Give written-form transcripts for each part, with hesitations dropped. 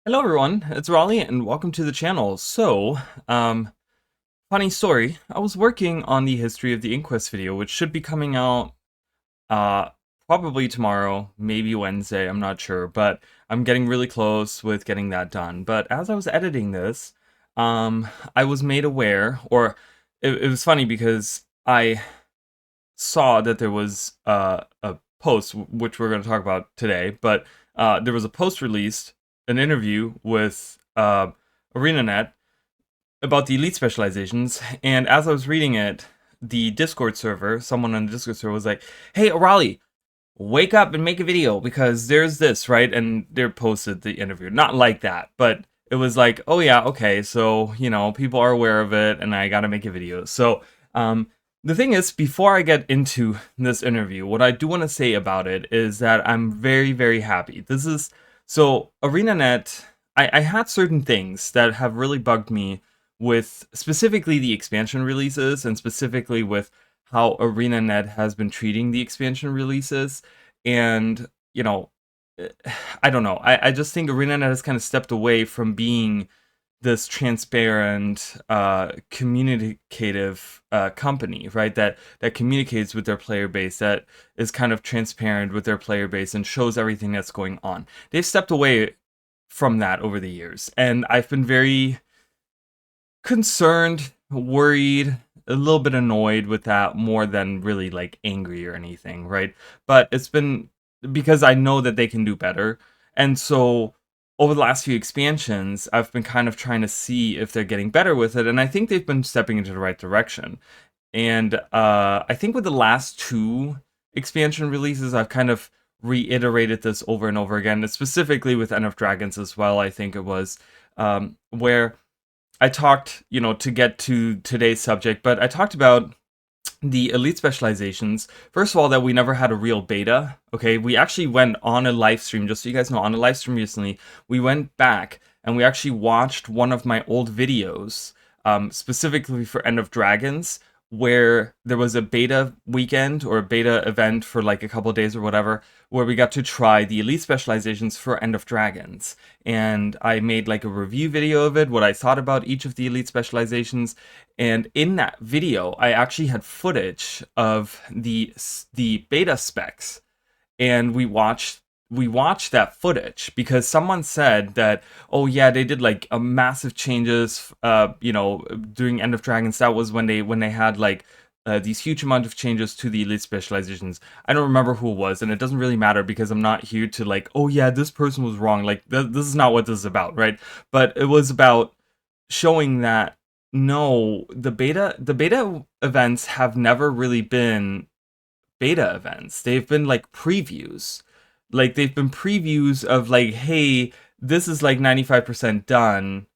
Hello everyone, it's Raleigh and welcome to the channel. Um, funny story, I was working on the History of the Inquest video, which should be coming out, uh, probably tomorrow, maybe Wednesday, I'm not sure, but I'm getting really close with getting that done. But as I was editing this, I was made aware, or it was funny because I saw that there was, a post, which we're going to talk about today, but, there was a post released, an interview with ArenaNet about the elite specializations, and as I was reading it, the Discord server, someone on the Discord server was like, "Hey, O'Reilly, wake up and make a video because there's this, right?" And they posted the interview, not like that, but it was like, "Oh yeah, okay, so people are aware of it, and I got to make a video." So, the thing is, before I get into this interview, what I do want to say about it is that I'm very, very happy. This is so ArenaNet. I had certain things that have really bugged me with specifically the expansion releases and specifically with how ArenaNet has been treating the expansion releases. And, eh, I don't know. I just think ArenaNet has kind of stepped away from being this transparent, communicative company, right? That communicates with their player base, that is kind of transparent with their player base and shows everything that's going on. They've stepped away from that over the years, and I've been very concerned, worried, a little bit annoyed with that more than really like angry or anything, right? But it's been because I know that they can do better. And so over the last few expansions, I've been kind of trying to see if they're getting better with it, and I think they've been stepping into the right direction. And I think with the last two expansion releases, I've kind of reiterated this over and over again, specifically with End of Dragons as well, I think it was, where I talked, to get to today's subject, but I talked about the elite specializations. First of all, that we never had a real beta. Okay, we actually went on a live stream, just so you guys know, on a live stream recently. We went back and we actually watched one of my old videos, specifically for End of Dragons, where there was a beta weekend or a beta event for like a couple days or whatever, where we got to try the elite specializations for End of Dragons. And I made like a review video of it, what I thought about each of the elite specializations. And in that video, I actually had footage of the beta specs, and we watched that footage because someone said that, oh yeah, they did like a massive changes during End of Dragons. That was when they had like these huge amount of changes to the elite specializations. I don't remember who it was, and it doesn't really matter because I'm not here to like, oh yeah, this person was wrong. Like this is not what this is about, right? But it was about showing that no, the beta events have never really been beta events. They've been like previews. Like they've been previews of like, hey, this is like 95% done.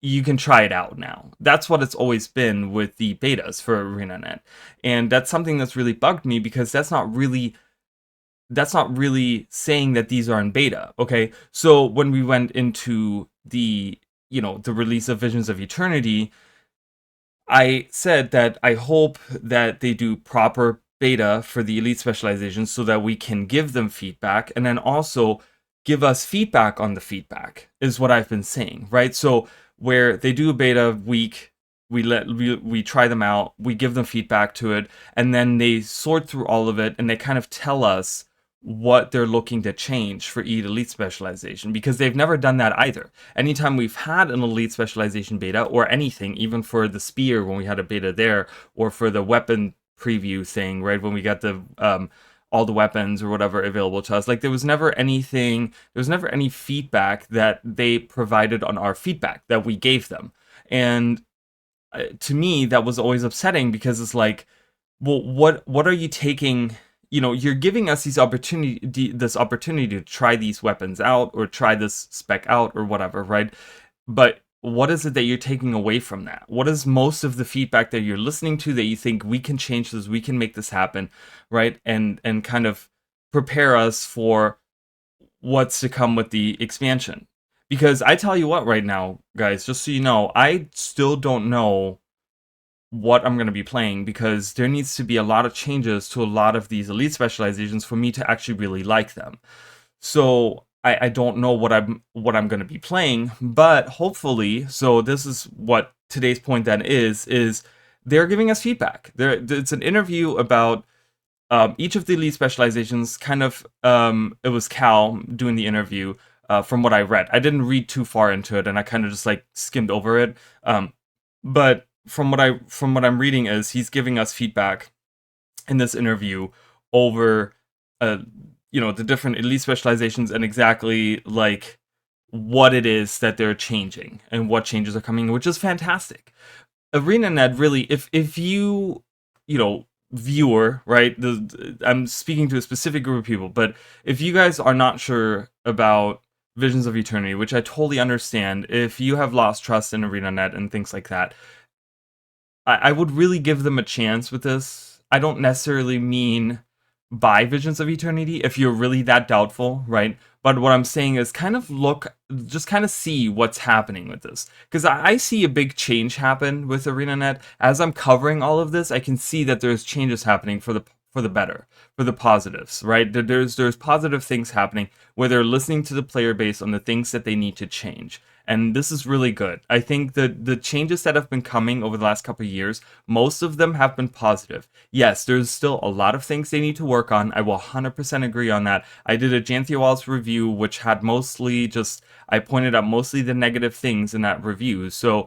You can try it out now. That's what it's always been with the betas for ArenaNet. And that's something that's really bugged me because that's not really saying that these are in beta. Okay. So when we went into the release of Visions of Eternity, I said that I hope that they do proper beta for the elite specializations so that we can give them feedback and then also give us feedback on the feedback is what I've been saying, right? So where they do a beta week, we try them out, we give them feedback to it, and then they sort through all of it and they kind of tell us what they're looking to change for each elite specialization, because they've never done that either. Anytime we've had an elite specialization beta or anything, even for the spear when we had a beta there, or for the weapon preview thing, right, when we got the all the weapons or whatever available to us, like there was never any feedback that they provided on our feedback that we gave them. And to me that was always upsetting because it's like, well, what are you taking? You're giving us this opportunity to try these weapons out or try this spec out or whatever, right? But what is it that you're taking away from that? What is most of the feedback that you're listening to that you think we can change this, we can make this happen, right? And kind of prepare us for what's to come with the expansion. Because I tell you what right now, guys, just so you know, I still don't know what I'm going to be playing because there needs to be a lot of changes to a lot of these elite specializations for me to actually really like them. So I don't know what I'm going to be playing, but hopefully, so this is what today's point then is they're giving us feedback. It's an interview about each of the elite specializations. Kind of, it was Cal doing the interview. From what I read, I didn't read too far into it, and I kind of just like skimmed over it. But from what I'm reading is he's giving us feedback in this interview over the different elite specializations and exactly like what it is that they're changing and what changes are coming, which is fantastic. ArenaNet really, if you viewer, right? I'm speaking to a specific group of people, but if you guys are not sure about Visions of Eternity, which I totally understand, if you have lost trust in ArenaNet and things like that, I would really give them a chance with this. I don't necessarily mean buy Visions of Eternity if you're really that doubtful, right? But what I'm saying is just kind of see what's happening with this. Because I see a big change happen with ArenaNet. As I'm covering all of this, I can see that there's changes happening for the better, for the positives, right? There's positive things happening where they're listening to the player base on the things that they need to change. And this is really good. I think that the changes that have been coming over the last couple of years, most of them have been positive. Yes, there's still a lot of things they need to work on. I will 100% agree on that. I did a Janthia Walls review, which had I pointed out mostly the negative things in that review. So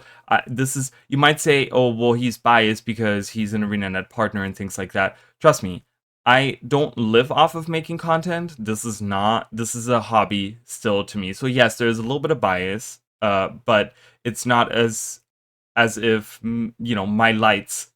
you might say, oh, well, he's biased because he's an ArenaNet partner and things like that. Trust me, I don't live off of making content. This is a hobby still to me. So yes, there's a little bit of bias. But it's not as if having my lights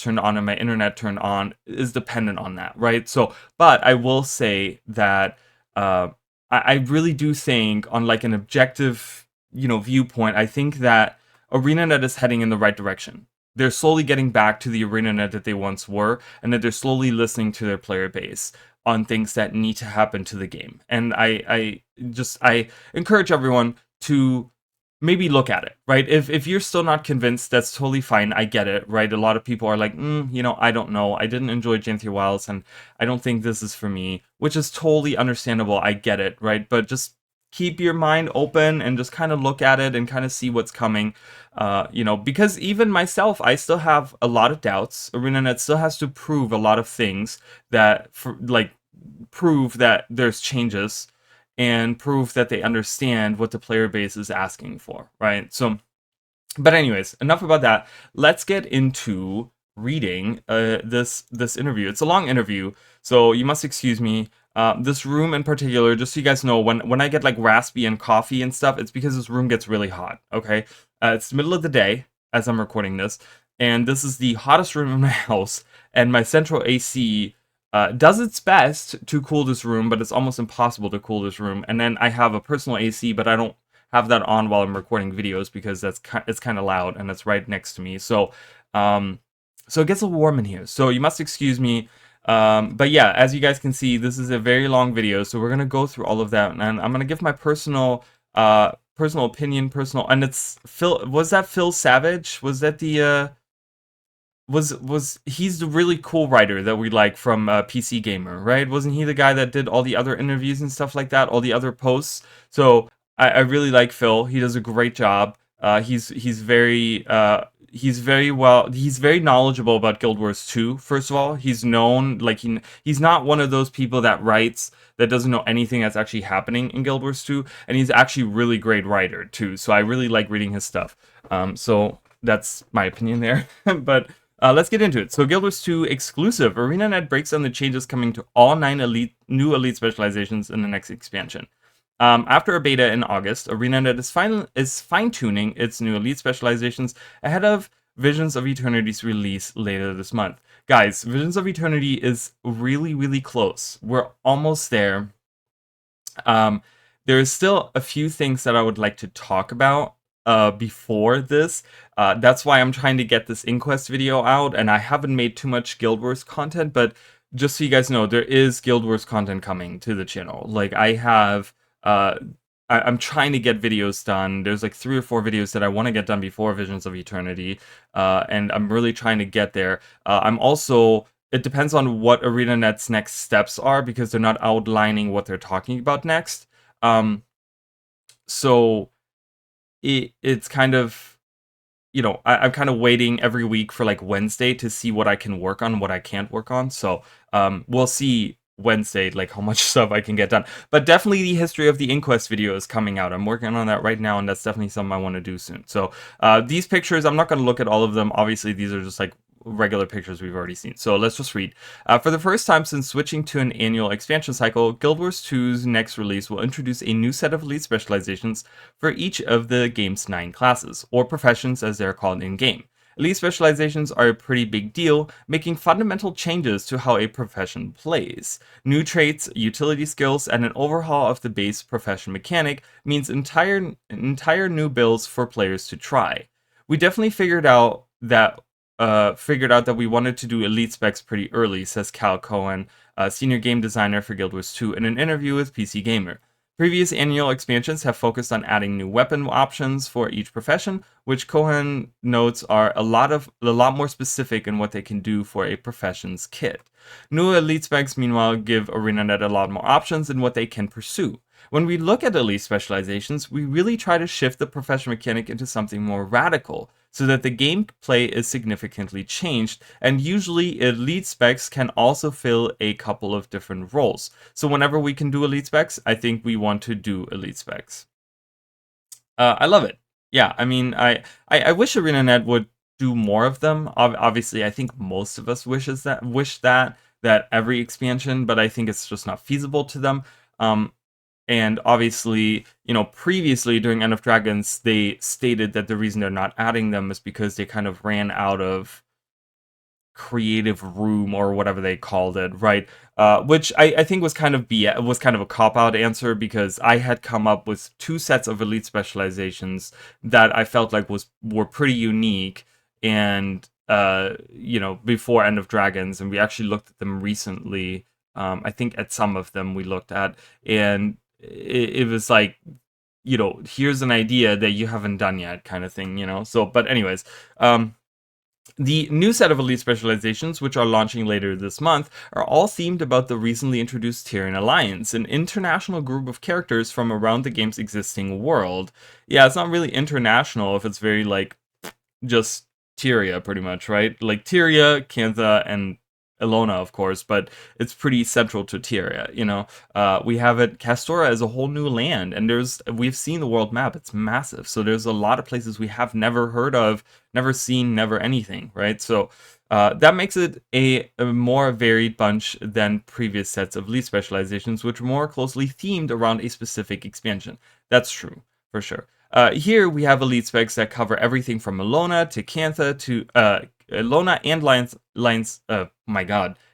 turned on and my internet turned on is dependent on that, right? So, but I will say that I really do think on like an objective viewpoint, I think that ArenaNet is heading in the right direction. They're slowly getting back to the ArenaNet that they once were, and that they're slowly listening to their player base on things that need to happen to the game. And I encourage everyone to maybe look at it, right? If you're still not convinced, that's totally fine. I get it, right? A lot of people are like, I don't know. I didn't enjoy Janthia Wilds, and I don't think this is for me, which is totally understandable. I get it, right? But just keep your mind open and just kind of look at it and kind of see what's coming, because even myself, I still have a lot of doubts. ArenaNet still has to prove a lot of things prove that there's changes and prove that they understand what the player base is asking for, right? So, but anyways, enough about that. Let's get into reading this interview. It's a long interview, so you must excuse me. This room in particular, just so you guys know, when I get like raspy and coffee and stuff, it's because this room gets really hot, okay? It's the middle of the day as I'm recording this, and this is the hottest room in my house, and my central AC does its best to cool this room, but it's almost impossible to cool this room. And then I have a personal AC, but I don't have that on while I'm recording videos because it's kind of loud and it's right next to me. So it gets a little warm in here. So you must excuse me. But yeah, as you guys can see, this is a very long video, so we're gonna go through all of that, and I'm gonna give my personal opinion, and it's Phil. Was that Phil Savage? Was that the he's the really cool writer that we like from PC Gamer, right? Wasn't he the guy that did all the other interviews and stuff like that, all the other posts? So I really like Phil. He does a great job. He's very knowledgeable about Guild Wars 2. First of all, he's known, like, he's not one of those people that writes that doesn't know anything that's actually happening in Guild Wars 2, and he's actually a really great writer too. So I really like reading his stuff. So that's my opinion there. But let's get into it. So Guild Wars 2 exclusive. ArenaNet breaks down the changes coming to all 9 new elite specializations in the next expansion. After a beta in August, ArenaNet is fine-tuning its new elite specializations ahead of Visions of Eternity's release later this month. Guys, Visions of Eternity is really, really close. We're almost there. There is still a few things that I would like to talk about before this. That's why I'm trying to get this Inquest video out, and I haven't made too much Guild Wars content, but just so you guys know, there is Guild Wars content coming to the channel. Like, I have... I'm trying to get videos done. There's like 3 or 4 videos that I want to get done before Visions of Eternity, and I'm really trying to get there. It depends on what ArenaNet's next steps are, because they're not outlining what they're talking about next. So it's kind of, I'm kind of waiting every week for like Wednesday to see what I can work on, what I can't work on. So we'll see Wednesday like how much stuff I can get done. But definitely the history of the Inquest video is coming out. I'm working on that right now, and that's definitely something I want to do soon. So these pictures, I'm not going to look at all of them. Obviously, these are just like regular pictures we've already seen. So let's just read. For the first time since switching to an annual expansion cycle, Guild Wars 2's next release will introduce a new set of elite specializations for each of the game's 9 classes, or professions as they're called in-game. Elite specializations are a pretty big deal, making fundamental changes to how a profession plays. New traits, utility skills, and an overhaul of the base profession mechanic means entire new builds for players to try. We definitely figured out that we wanted to do elite specs pretty early, says Cal Cohen, senior game designer for Guild Wars 2, in an interview with PC Gamer. Previous annual expansions have focused on adding new weapon options for each profession, which Cohen notes are a lot more specific in what they can do for a profession's kit. New elite specs, meanwhile, give ArenaNet a lot more options in what they can pursue. When we look at elite specializations, we really try to shift the profession mechanic into something more radical, so that the gameplay is significantly changed, and usually elite specs can also fill a couple of different roles. So whenever we can do elite specs, I think we want to do elite specs. I love it. Yeah, I mean, I wish ArenaNet would do more of them. Obviously, I think most of us wish that every expansion, but I think it's just not feasible to them. And obviously, previously during End of Dragons, they stated that the reason they're not adding them is because they kind of ran out of creative room or whatever they called it, right? Which I think was kind of a cop-out answer, because I had come up with 2 sets of elite specializations that I felt like were pretty unique, and before End of Dragons, and we actually looked at them recently. I think at some of them we looked at, and it was like, here's an idea that you haven't done yet, kind of thing, So, but anyways, the new set of elite specializations, which are launching later this month, are all themed about the recently introduced Tyrian Alliance, an international group of characters from around the game's existing world. Yeah, it's not really international if it's very, like, just Tyria, pretty much, right? Like, Tyria, Cantha, and Elona, of course, but it's pretty central to Tyria, we have it, Castora is a whole new land, and we've seen the world map, it's massive, so there's a lot of places we have never heard of, never seen, never anything, right? So that makes it a more varied bunch than previous sets of elite specializations, which are more closely themed around a specific expansion. That's true, for sure. Here we have elite specs that cover everything from Elona to Cantha to Elona and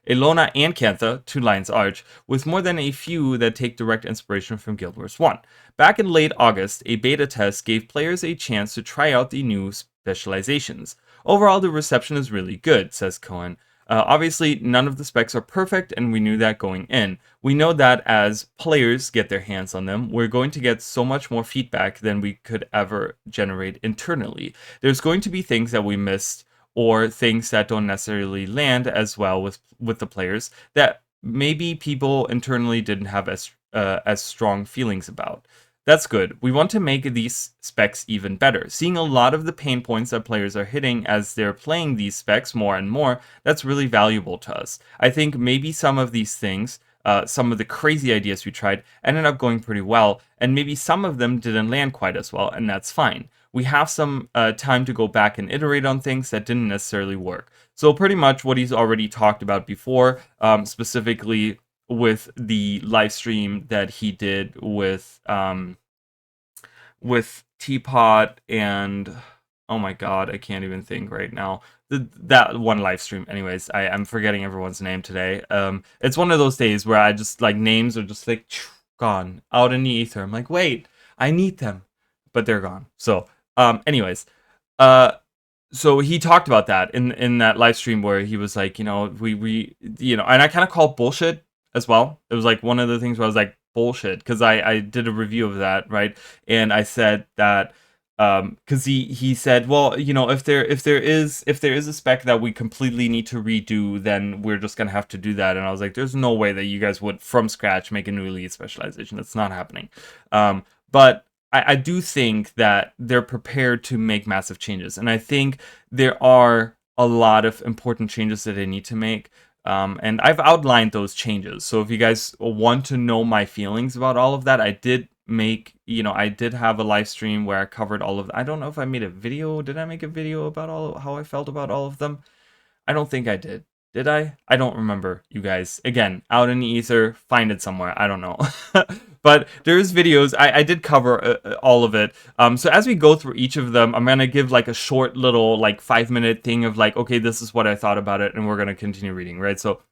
Elona and Cantha to Lion's Arch, with more than a few that take direct inspiration from Guild Wars 1. Back in late August, a beta test gave players a chance to try out the new specializations. Overall, the reception is really good, says Cohen. Obviously, none of the specs are perfect, and we knew that going in. We know that as players get their hands on them, we're going to get so much more feedback than we could ever generate internally. There's going to be things that we missed, or things that don't necessarily land as well with the players, that maybe people internally didn't have as strong feelings about. That's good. We want to make these specs even better. Seeing a lot of the pain points that players are hitting as they're playing these specs more and more, that's really valuable to us. I think maybe some of these things, some of the crazy ideas we tried, ended up going pretty well, and maybe some of them didn't land quite as well, and that's fine. We have some time to go back and iterate on things that didn't necessarily work. So pretty much what he's already talked about before, specifically with the live stream that he did with Teapot and, oh my god, I can't even think right now. That one live stream. Anyways, I'm forgetting everyone's name today. It's one of those days where I just, like, names are just like gone out in the ether. I'm like, wait, I need them, but they're gone. So anyways, so he talked about that in that live stream where he was like, we and I kind of called bullshit as well. It was like one of the things where I was like, bullshit, because I did a review of that, right? And I said that because he said, well, you know, if there is a spec that we completely need to redo, then we're just gonna have to do that. And I was like, there's no way that you guys would from scratch make a new elite specialization. That's not happening. But I do think that they're prepared to make massive changes, and I think there are a lot of important changes that they need to make. And I've outlined those changes. So if you guys want to know my feelings about all of that, I did have a live stream where I covered all of. I don't know if I made a video. Did I make a video about how I felt about all of them? I don't think I did. Did I? I don't remember, you guys. Again, out in the ether, find it somewhere. I don't know. But there's videos. I did cover all of it. So as we go through each of them, I'm going to give like a short little like 5-minute thing of like, okay, this is what I thought about it. And we're going to continue reading, right? So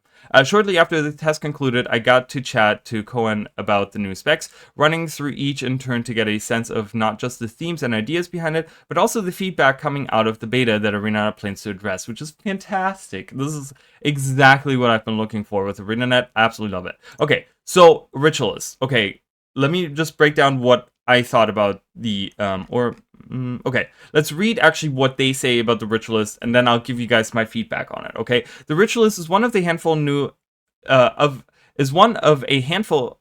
shortly after the test concluded, I got to chat to Cohen about the new specs, running through each in turn to get a sense of not just the themes and ideas behind it, but also the feedback coming out of the beta that ArenaNet plans to address, which is fantastic. This is exactly what I've been looking for with ArenaNet. Absolutely love it. Okay, so Ritualist. Okay, let me just break down what I thought about the, okay, let's read actually what they say about the Ritualist, and then I'll give you guys my feedback on it, okay? The Ritualist is one of a handful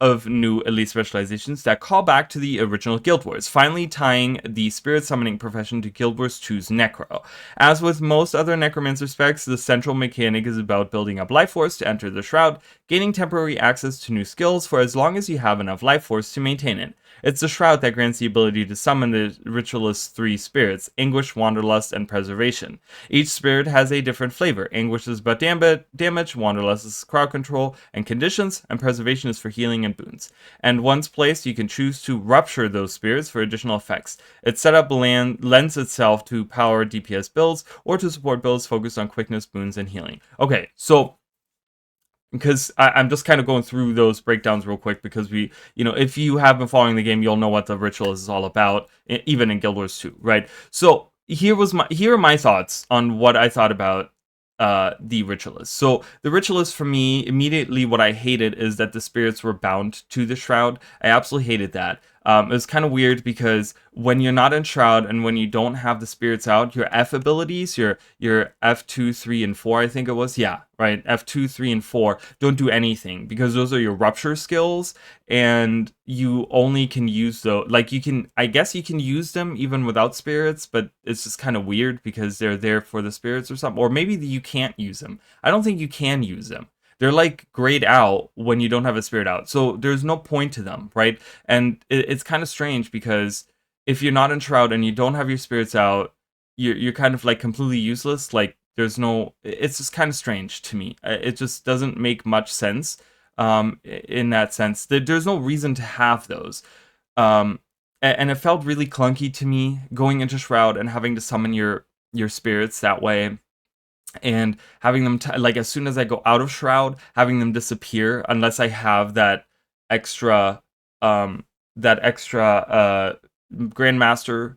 of new elite specializations that call back to the original Guild Wars, finally tying the spirit summoning profession to Guild Wars 2's Necro. As with most other Necromancer specs, the central mechanic is about building up life force to enter the Shroud, gaining temporary access to new skills for as long as you have enough life force to maintain it. It's the Shroud that grants the ability to summon the Ritualist's 3 spirits, Anguish, Wanderlust, and Preservation. Each spirit has a different flavor. Anguish is about damage, Wanderlust is crowd control and conditions, and Preservation is for healing and boons. And once placed, you can choose to rupture those spirits for additional effects. Its setup lends itself to power DPS builds, or to support builds focused on quickness, boons, and healing. Okay, so because I'm just kind of going through those breakdowns real quick, because if you have been following the game, you'll know what the Ritualist is all about, even in Guild Wars 2, right? So here are my thoughts on what I thought about the Ritualist. So the Ritualist, for me, immediately what I hated is that the spirits were bound to the Shroud. I absolutely hated that. It was kind of weird because when you're not in Shroud and when you don't have the spirits out, your F abilities, your F2, 3, and 4, I think it was, yeah, right, F2, 3, and 4 don't do anything, because those are your rupture skills, and you only can use those, like, I guess you can use them even without spirits, but it's just kind of weird because they're there for the spirits or something, or maybe you can't use them. I don't think you can use them. They're like grayed out when you don't have a spirit out. So there's no point to them, right? And it's kind of strange because if you're not in Shroud and you don't have your spirits out, you're kind of like completely useless. Like it's just kind of strange to me. It just doesn't make much sense in that sense. There's no reason to have those. And it felt really clunky to me going into Shroud and having to summon your spirits that way. And having them, like, as soon as I go out of Shroud, having them disappear unless I have that extra Grandmaster,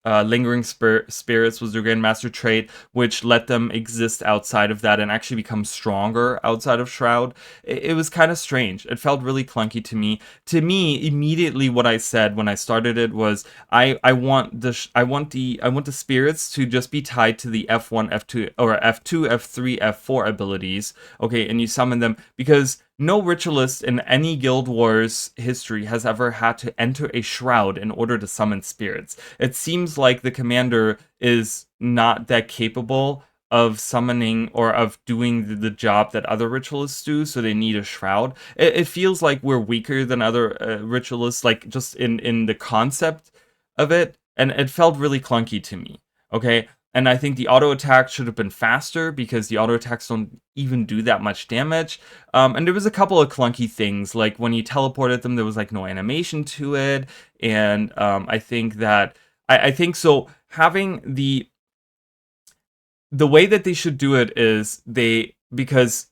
Lingering Spirits was their Grandmaster trait, which let them exist outside of that and actually become stronger outside of Shroud. It was kind of strange. It felt really clunky to me. To me, immediately what I said when I started it was, I want the spirits to just be tied to the F1, F2, or F2, F3, F4 abilities. Okay, and you summon them, because no Ritualist in any Guild Wars history has ever had to enter a Shroud in order to summon spirits. It seems like the commander is not that capable of summoning or of doing the job that other Ritualists do, so they need a Shroud. It feels like we're weaker than other Ritualists, like just in the concept of it, and it felt really clunky to me, okay? And I think the auto attack should have been faster, because the auto attacks don't even do that much damage. And there was a couple of clunky things, like when you teleported them, there was like no animation to it. And I think that I think so. Having the way that they should do it is because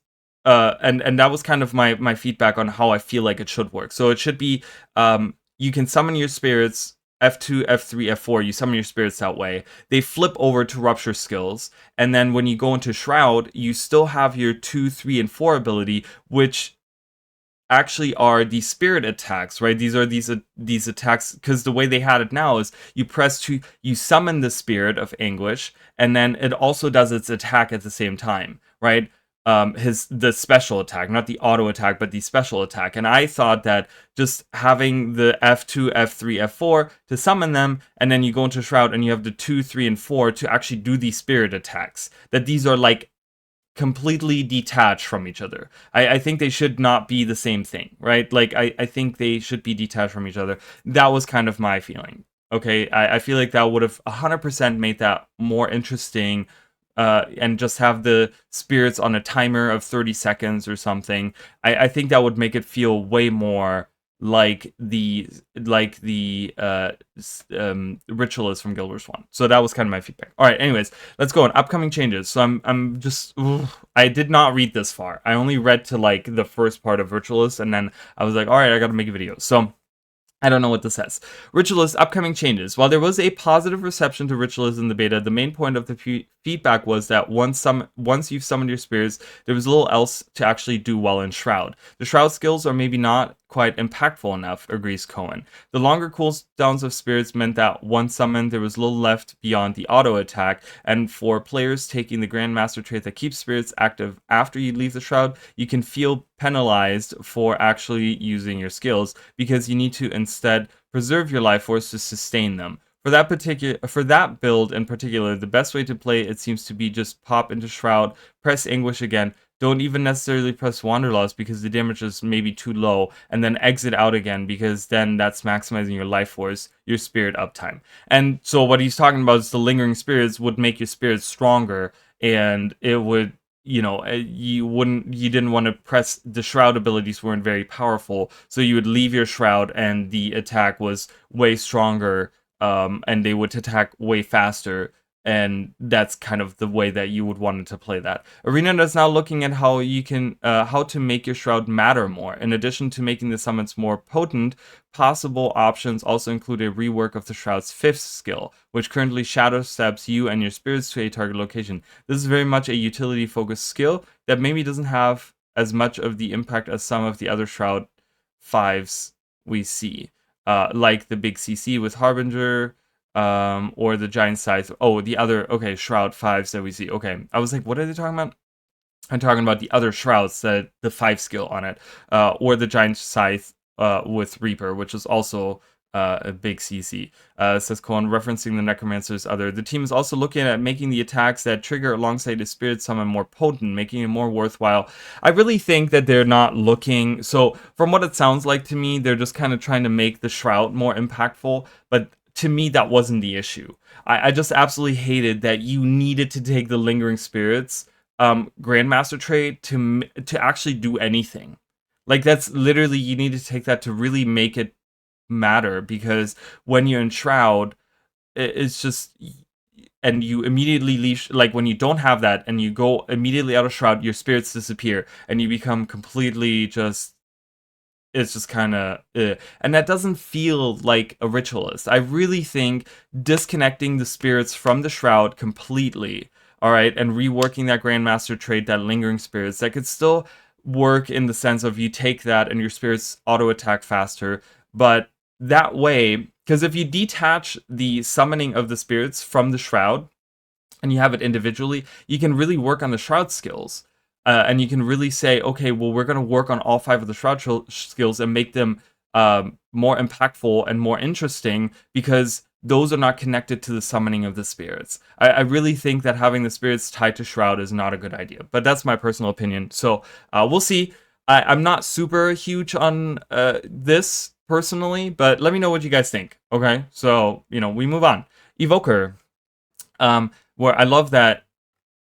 and that was kind of my feedback on how I feel like it should work. So it should be you can summon your spirits. F2, F3, F4, you summon your spirits that way. They flip over to rupture skills, and then when you go into Shroud, you still have your 2, 3, and 4 ability, which actually are the spirit attacks, right? These are these attacks, because the way they had it now is you summon the spirit of anguish, and then it also does its attack at the same time, right? The special attack, not the auto attack, but the special attack. And I thought that just having the F2, F3, F4 to summon them, and then you go into Shroud and you have the 2, 3, and 4 to actually do the spirit attacks, that these are like completely detached from each other. I think they should not be the same thing, right? Like, I think they should be detached from each other. That was kind of my feeling. Okay, I feel like that would have 100% made that more interesting, and just have the spirits on a timer of 30 seconds or something. I think that would make it feel way more like the Ritualist from Guild Wars 1. So that was kind of my feedback. All right, anyways, let's go on upcoming changes. So I'm just I did not read this far. I only read to like the first part of Ritualist, and then I was like, all right, I got to make a video. So I don't know what this says. Ritualist upcoming changes. While there was a positive reception to Ritualist in the beta, the main point of the feedback was that once you've summoned your spirits, there was little else to actually do well in Shroud. The Shroud skills are maybe not quite impactful enough, agrees Cohen. The longer cooldowns of spirits meant that once summoned, there was little left beyond the auto attack, and for players taking the Grandmaster trait that keeps spirits active after you leave the Shroud, you can feel penalized for actually using your skills, because you need to instead preserve your life force to sustain them. For that build in particular, the best way to play it seems to be just pop into Shroud, press Anguish again, don't even necessarily press Wanderlust because the damage is maybe too low, and then exit out again, because then that's maximizing your life force, your spirit uptime. And so what he's talking about is the lingering spirits would make your spirits stronger, and it would, you didn't want to press, the Shroud abilities weren't very powerful, so you would leave your Shroud and the attack was way stronger, and they would attack way faster, and that's kind of the way that you would want it to play that. Arena is now looking at how you can how to make your Shroud matter more. In addition to making the summons more potent, possible options also include a rework of the Shroud's 5th skill, which currently shadow steps you and your spirits to a target location. This is very much a utility-focused skill that maybe doesn't have as much of the impact as some of the other Shroud 5s we see, like the big CC with Harbinger, or the giant scythe. Oh, the other, okay, Shroud 5s that we see. Okay, I was like, what are they talking about? I'm talking about the other Shrouds, the 5 skill on it, or the giant scythe with Reaper, which is also a big CC. Says Cohen, referencing the Necromancer's other. The team is also looking at making the attacks that trigger alongside the Spirit Summon more potent, making it more worthwhile. I really think that they're not looking, so from what it sounds like to me, they're just kind of trying to make the Shroud more impactful, but to me, that wasn't the issue. I just absolutely hated that you needed to take the Lingering Spirits Grandmaster trait to actually do anything. Like, that's literally, you need to take that to really make it matter, because when you're in Shroud, it's just, and you immediately leave, like when you don't have that and you go immediately out of Shroud, your spirits disappear and you become completely just, it's just kind of, and that doesn't feel like a Ritualist. I really think disconnecting the spirits from the Shroud completely, all right, and reworking that Grandmaster trait, that Lingering Spirits, that could still work in the sense of you take that and your spirits auto attack faster, but that way, because if you detach the summoning of the spirits from the Shroud and you have it individually, you can really work on the Shroud skills. And you can really say, okay, well, we're going to work on all 5 of the Shroud skills and make them more impactful and more interesting, because those are not connected to the summoning of the spirits. I really think that having the spirits tied to Shroud is not a good idea, but that's my personal opinion. So we'll see. I'm not super huge on this personally, but let me know what you guys think. Okay, so, we move on. Evoker, where I love that.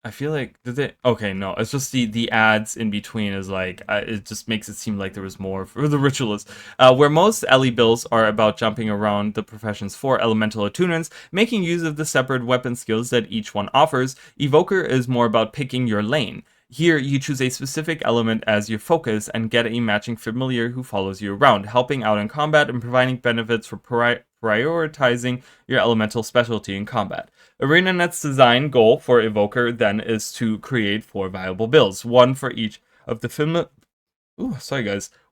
I feel like, did they? Okay, no, it's just the ads in between is like, it just makes it seem like there was more for the Ritualist. Where most LE builds are about jumping around the profession's 4 elemental attunements, making use of the separate weapon skills that each one offers, Evoker is more about picking your lane. Here, you choose a specific element as your focus and get a matching familiar who follows you around, helping out in combat and providing benefits for prioritizing your elemental specialty in combat. ArenaNet's design goal for Evoker then is to create 4 viable builds, one for each of the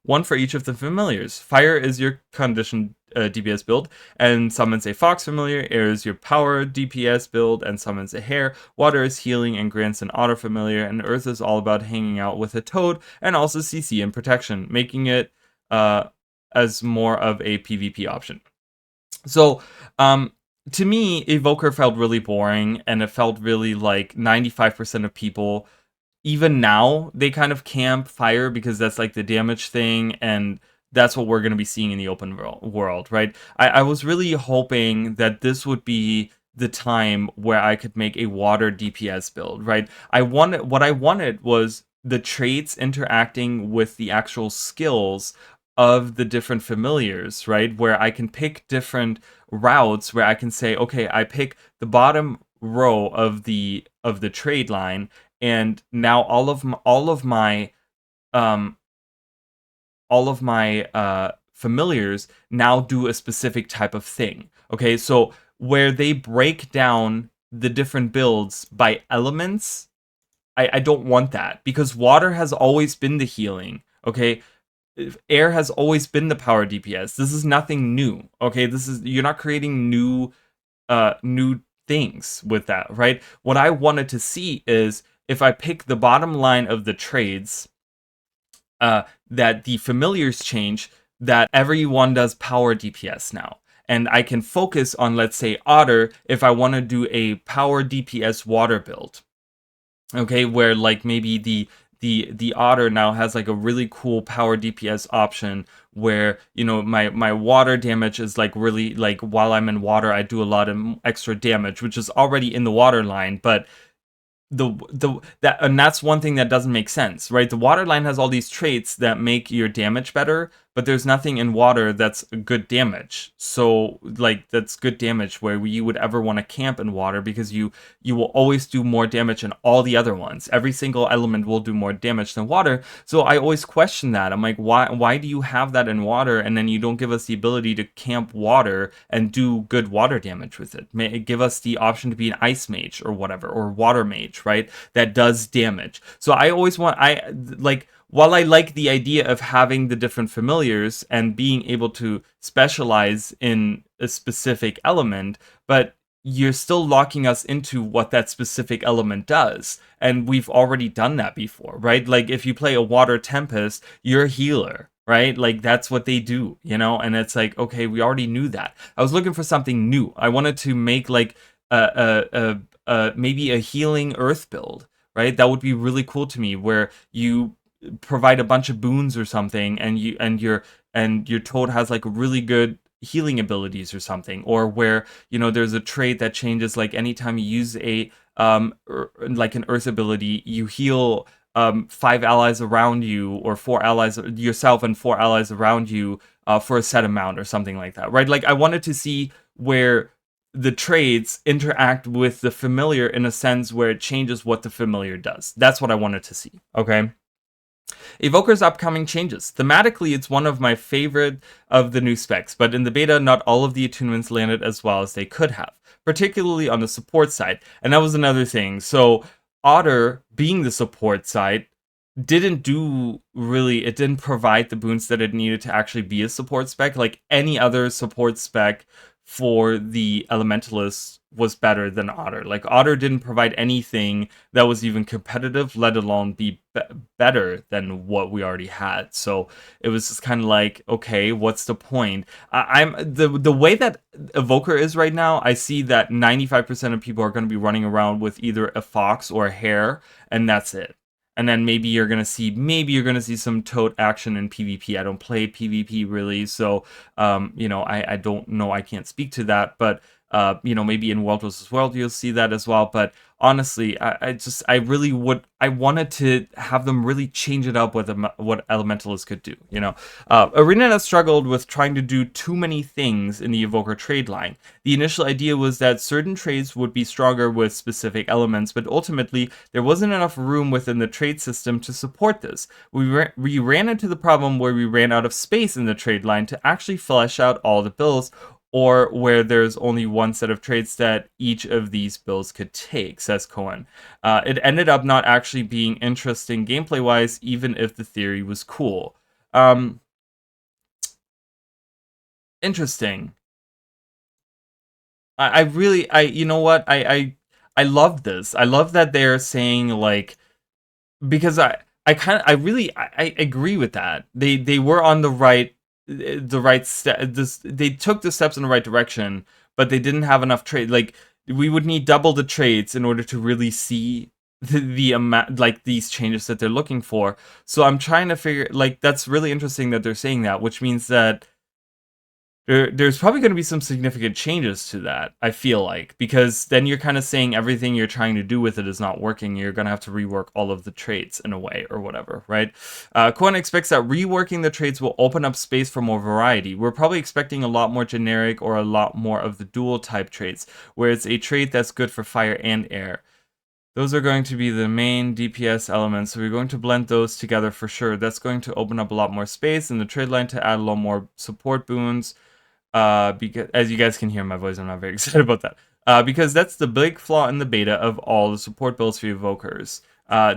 one for each of the familiars. Fire is your condition DPS build, and summons a fox familiar. Air is your power DPS build, and summons a hare. Water is healing and grants an otter familiar, and earth is all about hanging out with a toad, and also CC and protection, making it as more of a PvP option. So, to me, Evoker felt really boring, and it felt really like 95% of people, even now, they kind of camp fire because that's like the damage thing, and that's what we're going to be seeing in the open world, right? I was really hoping that this would be the time where I could make a water DPS build, right? What I wanted was the traits interacting with the actual skills of the different familiars, right? Where I can pick different routes, where I can say, okay, I pick the bottom row of the trade line, and now all of my familiars now do a specific type of thing. Okay, so where they break down the different builds by elements, I don't want that, because water has always been the healing. Okay, air has always been the power DPS. This is nothing new. Okay, you're not creating new things with that, right? What I wanted to see is, if I pick the bottom line of the trades, that the familiars change, that everyone does power DPS now. And I can focus on, let's say, Otter, if I want to do a power DPS water build. Okay, where like maybe the Otter now has like a really cool power DPS option where, you know, my water damage is like really, like, while I'm in water, I do a lot of extra damage, which is already in the water line, but that's one thing that doesn't make sense, right? The water line has all these traits that make your damage better, but there's nothing in water that's good damage. So like, that's good damage where you would ever want to camp in water, because you will always do more damage in all the other ones. Every single element will do more damage than water. So I always question that. I'm like, why do you have that in water, and then you don't give us the ability to camp water and do good water damage with it? Give us the option to be an ice mage or whatever, or water mage, right? That does damage. So I always while I like the idea of having the different familiars and being able to specialize in a specific element, but you're still locking us into what that specific element does. And we've already done that before, right? Like, if you play a water tempest, you're a healer, right? Like, that's what they do, you know? And it's like, okay, we already knew that. I was looking for something new. I wanted to make like maybe a healing earth build, right? That would be really cool to me, where you provide a bunch of boons or something, and your toad has like really good healing abilities or something, or where, you know, there's a trait that changes, like anytime you use a like an earth ability, you heal 5 allies around you, or 4 allies, yourself and 4 allies around you, for a set amount or something like that, right? Like, I wanted to see where the trades interact with the familiar in a sense where it changes what the familiar does. That's what I wanted to see, okay? Evoker's upcoming changes. Thematically, it's one of my favorite of the new specs, but in the beta, not all of the attunements landed as well as they could have, particularly on the support side. And that was another thing. So Otter, being the support side, it didn't provide the boons that it needed to actually be a support spec. Like any other support spec for the Elementalists was better than Otter. Like, Otter didn't provide anything that was even competitive, let alone be better than what we already had. So it was just kind of like, okay, what's the point? I'm the way that Evoker is right now, I see that 95% of people are going to be running around with either a fox or a hare, and that's it. And then maybe you're gonna see some toad action in PvP. I don't play PvP really, so you know, I don't know. I can't speak to that, but you know, maybe in World vs. World you'll see that as well. But honestly, I wanted to have them really change it up with what Elementalists could do. You know, Arena has struggled with trying to do too many things in the Evoker trade line. The initial idea was that certain trades would be stronger with specific elements, but ultimately there wasn't enough room within the trade system to support this. We ran into the problem where we ran out of space in the trade line to actually flesh out all the builds, or where there's only one set of traits that each of these builds could take, says Cohen. It ended up not actually being interesting gameplay-wise, even if the theory was cool. Interesting. I really, you know what, I love this. I love that they're saying like, because I agree with that. They were on the right step. They took the steps in the right direction, but they didn't have enough trade. Like, we would need double the trades in order to really see the amount, like, these changes that they're looking for. So I'm trying to figure, like, that's really interesting that they're saying that, which means that there's probably going to be some significant changes to that, I feel like, because then you're kind of saying everything you're trying to do with it is not working. You're going to have to rework all of the traits in a way or whatever, right? Cohen expects that reworking the traits will open up space for more variety. We're probably expecting a lot more generic or a lot more of the dual type traits, where it's a trait that's good for fire and air. Those are going to be the main DPS elements, so we're going to blend those together for sure. That's going to open up a lot more space in the trade line to add a lot more support boons. Because, as you guys can hear in my voice, I'm not very excited about that. Because that's the big flaw in the beta of all the support builds for Evokers.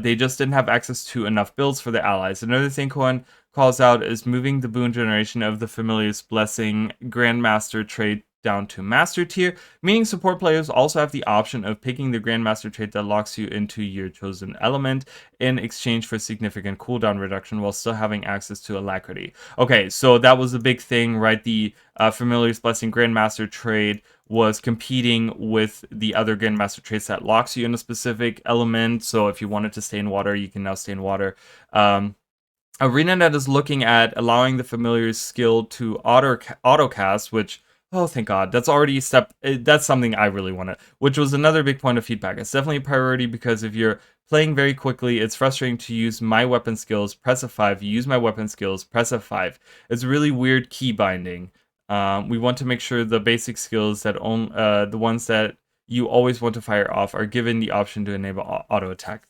They just didn't have access to enough builds for the allies. Another thing Cohen calls out is moving the boon generation of the Familiar's Blessing Grandmaster trait down to Master tier, meaning support players also have the option of picking the Grandmaster trait that locks you into your chosen element in exchange for significant cooldown reduction while still having access to Alacrity. Okay, so that was a big thing, right? The Familiar's Blessing Grandmaster trait was competing with the other Grandmaster traits that locks you in a specific element. So if you wanted to stay in water, you can now stay in water. ArenaNet is looking at allowing the Familiar's skill to autocast, which, oh, thank God, that's already a step. That's something I really wanted, which was another big point of feedback. It's definitely a priority because if you're playing very quickly, it's frustrating to use my weapon skills, press F5, use my weapon skills, press F5. It's really weird key binding. We want to make sure the basic skills that the ones that you always want to fire off are given the option to enable auto attack.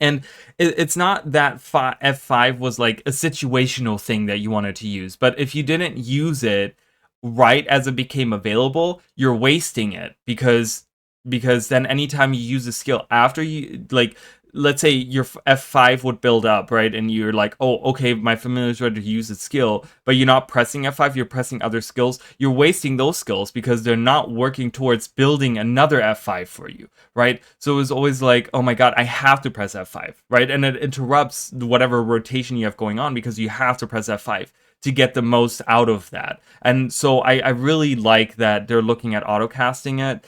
And it's not that F5 was like a situational thing that you wanted to use, but if you didn't use it right as it became available, you're wasting it because then anytime you use a skill after you, like, let's say your F5 would build up, right? And you're like, oh, okay, my familiar is ready to use its skill, but you're not pressing F5, you're pressing other skills. You're wasting those skills because they're not working towards building another F5 for you, right? So it was always like, oh my God, I have to press F5, right? And it interrupts whatever rotation you have going on because you have to press F5 to get the most out of that. And so I really like that they're looking at autocasting it.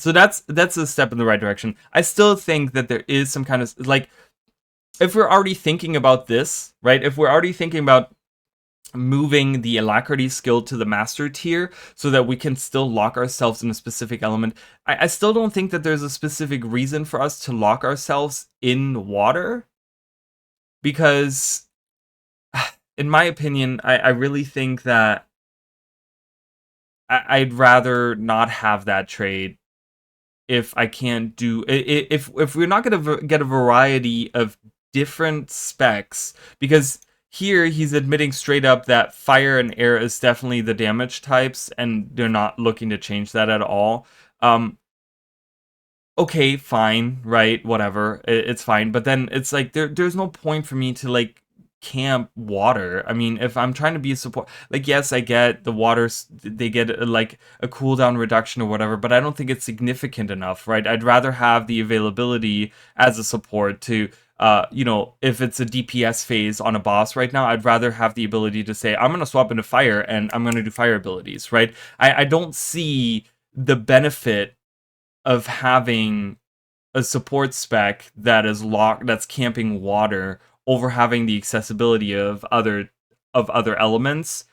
So that's a step in the right direction. I still think that there is some kind of, like, if we're already thinking about this, right? If we're already thinking about moving the Alacrity skill to the Master tier so that we can still lock ourselves in a specific element, I still don't think that there's a specific reason for us to lock ourselves in water, because in my opinion, I really think that I'd rather not have that trade if I can't do, if we're not going to get a variety of different specs, because here he's admitting straight up that fire and air is definitely the damage types and they're not looking to change that at all. Okay, fine, right, whatever, it's fine, but then it's like there's no point for me to like camp water. I mean, if I'm trying to be a support, like, yes, I get the waters, they get like a cooldown reduction or whatever, but I don't think it's significant enough, right? I'd rather have the availability as a support to if it's a DPS phase on a boss right now, I'd rather have the ability to say, I'm going to swap into fire and I'm going to do fire abilities, right? I don't see the benefit of having a support spec that is that's camping water over having the accessibility of other elements,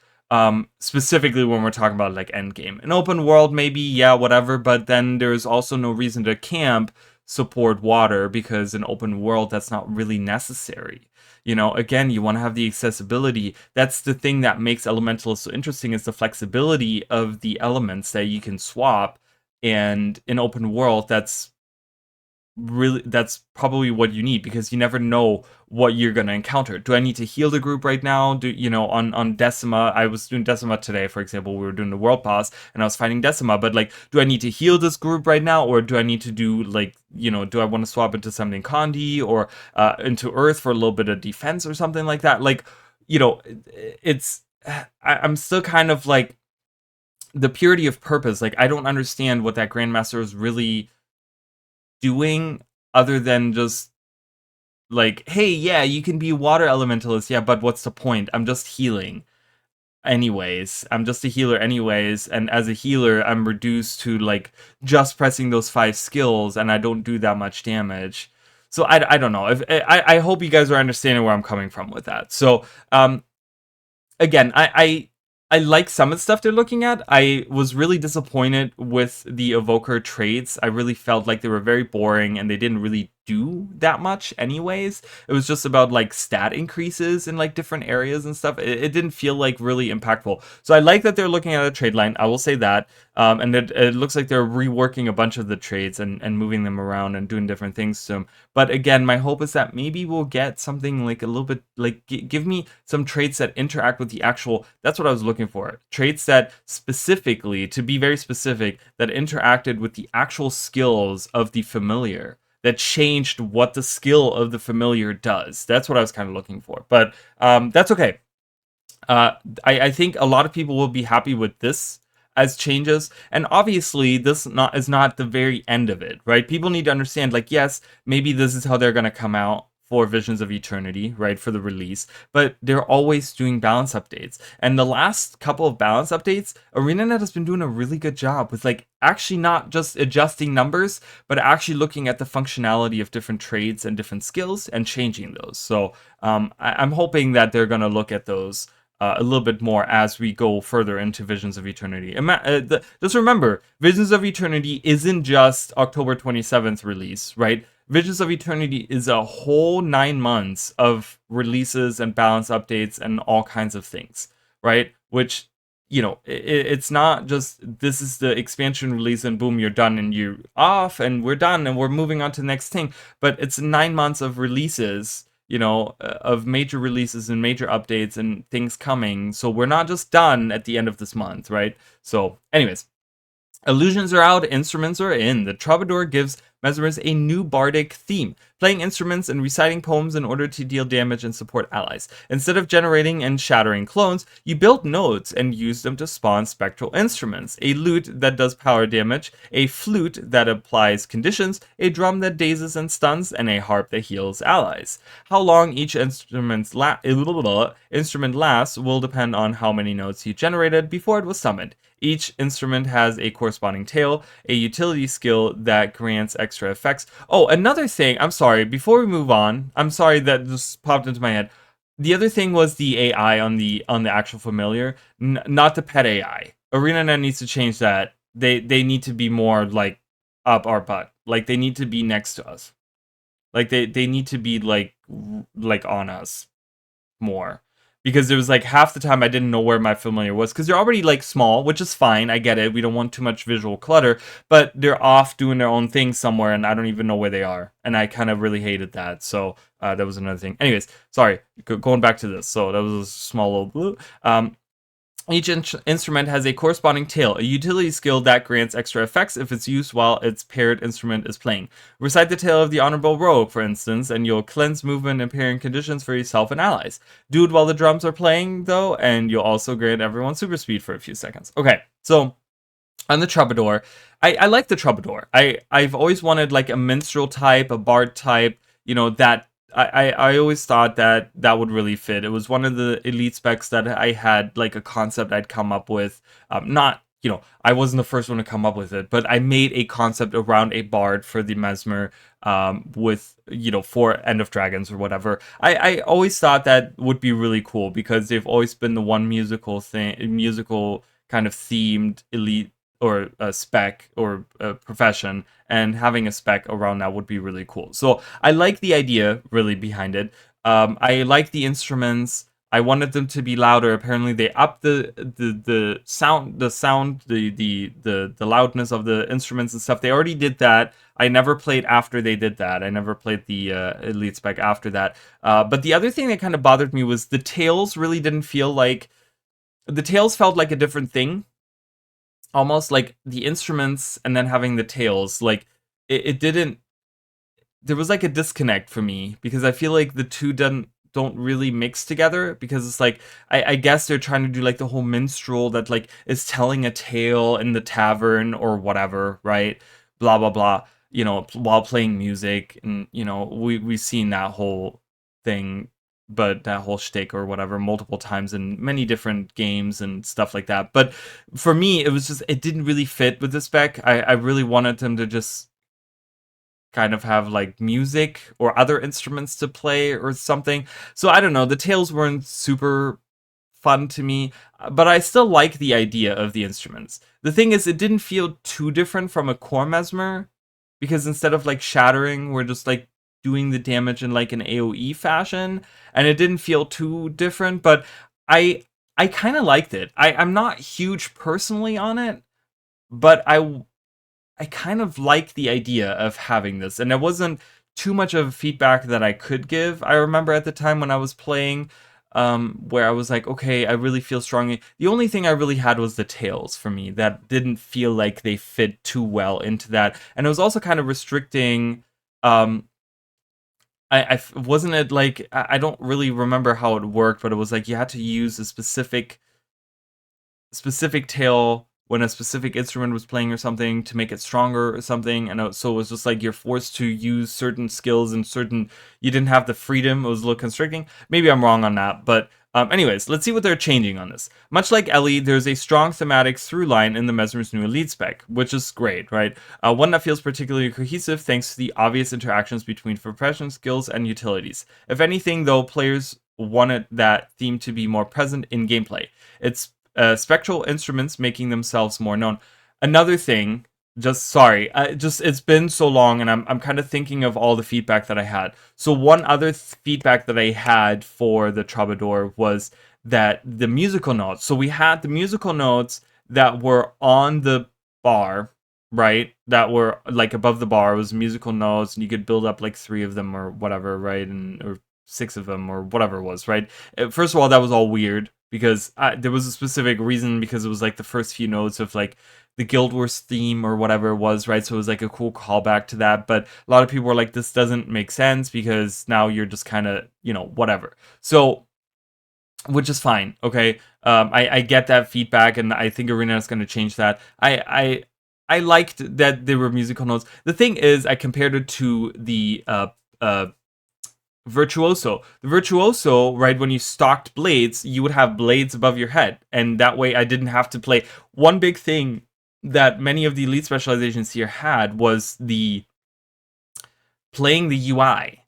specifically when we're talking about like endgame. An open world, maybe, yeah, whatever, but then there's also no reason to camp support water because in open world that's not really necessary. Again, you want to have the accessibility. That's the thing that makes Elementalist so interesting, is the flexibility of the elements that you can swap. And in open world, that's probably what you need, because you never know what you're going to encounter. Do I need to heal the group right now? On Decima, I was doing Decima today, for example, we were doing the world pass and I was fighting Decima, but like, do I need to heal this group right now, or do I need to do like, do I want to swap into something Conduit or into Earth for a little bit of defense or something like that? Like, you know, it's I'm still kind of like the purity of purpose. Like, I don't understand what that Grandmaster is really doing other than just like, hey, yeah, you can be water elementalist, yeah, but what's the point? I'm just healing anyways. I'm just a healer anyways, and as a healer, I'm reduced to like just pressing those 5 skills, and I don't do that much damage. So I don't know. If I hope you guys are understanding where I'm coming from with that. So again, I like some of the stuff they're looking at. I was really disappointed with the Evoker traits. I really felt like they were very boring and they didn't really do that much anyways. It was just about like stat increases in like different areas and stuff. It didn't feel like really impactful. So I like that they're looking at a trade line. I will say that. And it looks like they're reworking a bunch of the trades and moving them around and doing different things to them. But again, my hope is that maybe we'll get something like a little bit like give me some traits that interact with the actual. That's what I was looking for. Traits that specifically, to be very specific, that interacted with the actual skills of the familiar, that changed what the skill of the familiar does. That's what I was kind of looking for. But that's okay. I think a lot of people will be happy with this as changes, and obviously this is not the very end of it, right? People need to understand, like, yes, maybe this is how they're going to come out for Visions of Eternity, right, for the release, but they're always doing balance updates. And the last couple of balance updates, ArenaNet has been doing a really good job with, like, actually not just adjusting numbers, but actually looking at the functionality of different trades and different skills and changing those. So I'm hoping that they're going to look at those a little bit more as we go further into Visions of Eternity. Just remember, Visions of Eternity isn't just October 27th release, right? Visions of Eternity is a whole 9 months of releases and balance updates and all kinds of things, right? Which, you know, it's not just this is the expansion release and boom, you're done and you're off and we're done and we're moving on to the next thing. But it's 9 months of releases, you know, of major releases and major updates and things coming. So we're not just done at the end of this month, right? So anyways, illusions are out, instruments are in. The Troubadour gives Mesmers a new bardic theme, playing instruments and reciting poems in order to deal damage and support allies. Instead of generating and shattering clones, you build nodes and use them to spawn spectral instruments, a lute that does power damage, a flute that applies conditions, a drum that dazes and stuns, and a harp that heals allies. How long each instrument lasts will depend on how many nodes you generated before it was summoned. Each instrument has a corresponding tail, a utility skill that grants extra effects. Oh, another thing, I'm sorry, before we move on, I'm sorry that just popped into my head. The other thing was the AI on the actual familiar, not the pet AI. ArenaNet needs to change that. They need to be more like up our butt. Like they need to be next to us. Like they need to be like on us more. Because there was like half the time I didn't know where my familiar was, because they're already like small, which is fine. I get it. We don't want too much visual clutter, but they're off doing their own thing somewhere, and I don't even know where they are. And I kind of really hated that. So that was another thing. Anyways, sorry, going back to this. So that was a small little. Each instrument has a corresponding tail, a utility skill that grants extra effects if it's used while its paired instrument is playing. Recite the tale of the Honorable Rogue, for instance, and you'll cleanse movement and pairing conditions for yourself and allies. Do it while the drums are playing, though, and you'll also grant everyone super speed for a few seconds. Okay, so on the Troubadour, I like the Troubadour. I've always wanted like a minstrel type, a bard type, you know, that I always thought that that would really fit. It was one of the elite specs that I had like a concept I'd come up with. Not, you know, I wasn't the first one to come up with it, but I made a concept around a bard for the Mesmer with, you know, for End of Dragons or whatever. I always thought that would be really cool because they've always been the one musical kind of themed elite or a spec or a profession, and having a spec around that would be really cool. So I like the idea really behind it. I like the instruments. I wanted them to be louder. Apparently they upped the sound, the loudness of the instruments and stuff. They already did that. I never played after they did that. I never played the elite spec after that. But the other thing that kind of bothered me was the tails really didn't feel like, the tails felt like a different thing. Almost like the instruments and then having the tails, like it didn't, there was like a disconnect for me because I feel like the two don't don't really mix together, because it's like I guess they're trying to do like the whole minstrel that like is telling a tale in the tavern or whatever, right? Blah blah blah. You know, while playing music, and you know, we've seen that whole thing, but that whole shtick or whatever multiple times in many different games and stuff like that. But for me, it was just, it didn't really fit with the spec. I really wanted them to just kind of have like music or other instruments to play or something. So I don't know, the tales weren't super fun to me, but I still like the idea of the instruments. The thing is, it didn't feel too different from a core mesmer, because instead of like shattering, we're just like doing the damage in like an AoE fashion, and it didn't feel too different. But I kind of liked it. I'm not huge personally on it, but I kind of like the idea of having this, and there wasn't too much of feedback that I could give. I remember at the time when I was playing, where I was like, okay, I really feel strongly. The only thing I really had was the tails for me that didn't feel like they fit too well into that, and it was also kind of restricting. I wasn't it like, I don't really remember how it worked, but it was like you had to use a specific tail when a specific instrument was playing or something to make it stronger or something, and so it was just like you're forced to use certain skills and certain, you didn't have the freedom. It was a little constricting. Maybe I'm wrong on that, but anyways, let's see what they're changing on this. Much like Ellie, there's a strong thematic through line in the Mesmer's new Elite spec, which is great, right? One that feels particularly cohesive thanks to the obvious interactions between profession skills and utilities. If anything, though, players wanted that theme to be more present in gameplay. It's spectral instruments making themselves more known. Another thing, just sorry, it's been so long, and I'm kind of thinking of all the feedback that I had. So one other feedback that I had for the Troubadour was that the musical notes. So we had the musical notes that were on the bar, right? That were like above the bar. It was musical notes, and you could build up like 3 of them or whatever, right? And or 6 of them or whatever it was, right? First of all, that was all weird, because there was a specific reason, because it was like the first few notes of like the Guild Wars theme or whatever it was, right? So it was like a cool callback to that. But a lot of people were like, this doesn't make sense, because now you're just kind of, you know, whatever. So, which is fine, okay? I get that feedback, and I think Arena is going to change that. I liked that there were musical notes. The thing is, I compared it to the Virtuoso. The Virtuoso, right, when you stocked blades, you would have blades above your head, and that way I didn't have to play. One big thing that many of the Elite specializations here had was the playing the UI.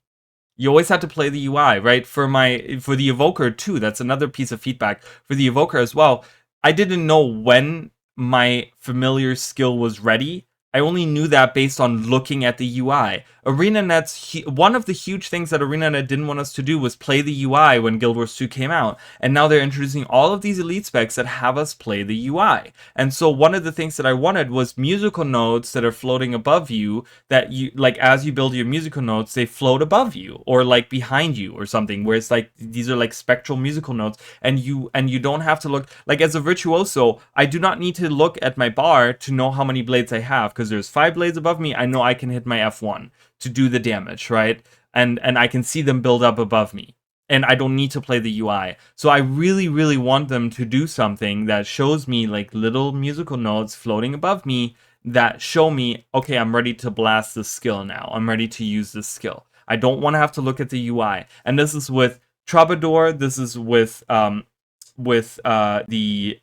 You always had to play the UI, right? For the Evoker too, that's another piece of feedback. For the Evoker as well, I didn't know when my familiar skill was ready. I only knew that based on looking at the UI. ArenaNet's one of the huge things that ArenaNet didn't want us to do was play the UI when Guild Wars 2 came out. And now they're introducing all of these Elite specs that have us play the UI. And so one of the things that I wanted was musical notes that are floating above you, that you, like, as you build your musical notes, they float above you or like behind you or something, where it's like these are like spectral musical notes, and you don't have to look, like as a Virtuoso, I do not need to look at my bar to know how many blades I have, because there's 5 blades above me. I know I can hit my F1 to do the damage, right? And I can see them build up above me, and I don't need to play the UI. So I really, really want them to do something that shows me like little musical notes floating above me that show me, okay, I'm ready to blast this skill now. I'm ready to use this skill. I don't want to have to look at the UI. And this is with Troubadour. This is with the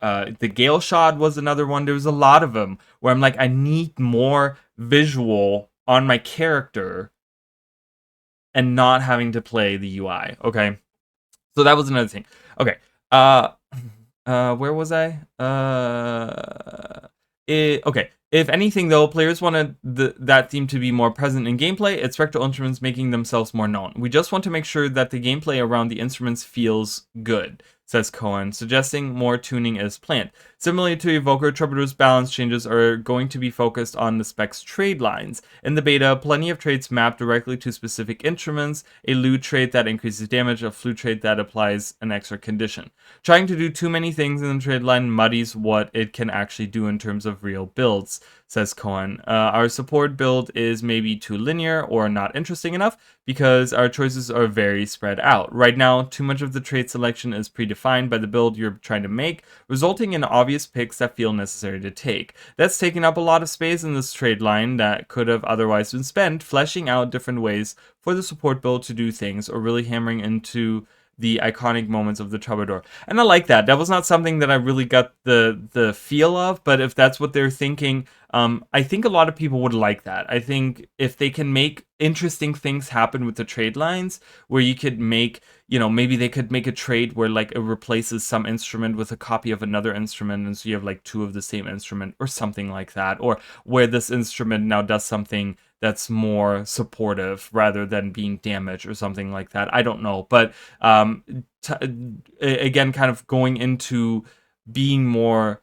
Galeshot was another one. There was a lot of them where I'm like, I need more visual on my character and not having to play the UI. Okay, so that was another thing. Okay, where was I? Okay. If anything, though, players wanted that theme to be more present in gameplay. It's spectral instruments making themselves more known. We just want to make sure that the gameplay around the instruments feels good. says Cohen, suggesting more tuning is planned. Similarly to Evoker, Troubadour's balance changes are going to be focused on the Spec's trade lines. In the beta, plenty of traits map directly to specific instruments, a loot trait that increases damage, a flute trait that applies an extra condition. Trying to do too many things in the trade line muddies what it can actually do in terms of real builds, says Cohen. Our support build is maybe too linear or not interesting enough because our choices are very spread out. Right now, too much of the trait selection is predefined by the build you're trying to make, resulting in obvious picks that feel necessary to take. That's taking up a lot of space in this trade line that could have otherwise been spent fleshing out different ways for the support build to do things or really hammering into the iconic moments of the Troubadour. And I like that. That was not something that I really got the feel of, but if that's what they're thinking, I think a lot of people would like that. I think if they can make interesting things happen with the trade lines, where you could make, maybe they could make a trade where like it replaces some instrument with a copy of another instrument, and so you have like two of the same instrument or something like that, or where this instrument now does something that's more supportive rather than being damaged or something like that. I don't know, but again, kind of going into being more.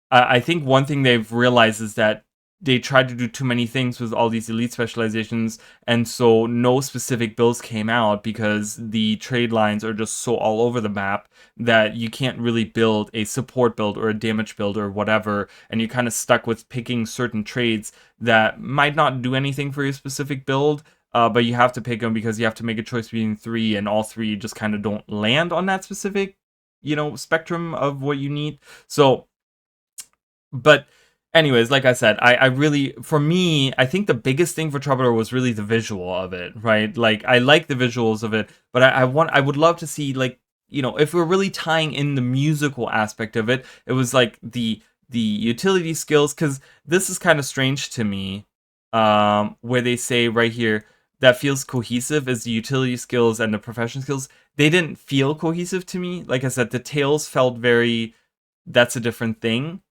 I think one thing they've realized is that they tried to do too many things with all these elite specializations, and so no specific builds came out because the trade lines are just so all over the map that you can't really build a support build or a damage build or whatever, and you're kind of stuck with picking certain trades that might not do anything for your specific build, but you have to pick them because you have to make a choice between three, and all three just kind of don't land on that specific, spectrum of what you need. So, but anyways, like I said, I really, for me, I think the biggest thing for Troubadour was really the visual of it, right? Like, I like the visuals of it, but I would love to see, like, if we're really tying in the musical aspect of it, it was like the utility skills, because this is kind of strange to me, where they say right here, that feels cohesive is the utility skills and the profession skills. They didn't feel cohesive to me. Like I said, the tails felt very, that's a different thing.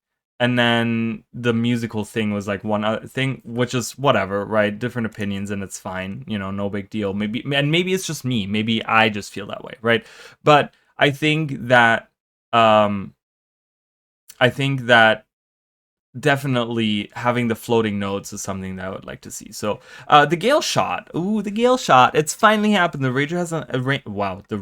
And then the musical thing was like one other thing, which is whatever, right? Different opinions, and it's fine, no big deal. Maybe it's just me. Maybe I just feel that way, right? But I think that, definitely having the floating notes is something that I would like to see. So, the Galeshot. Ooh, the Galeshot. It's finally happened. The Ranger has the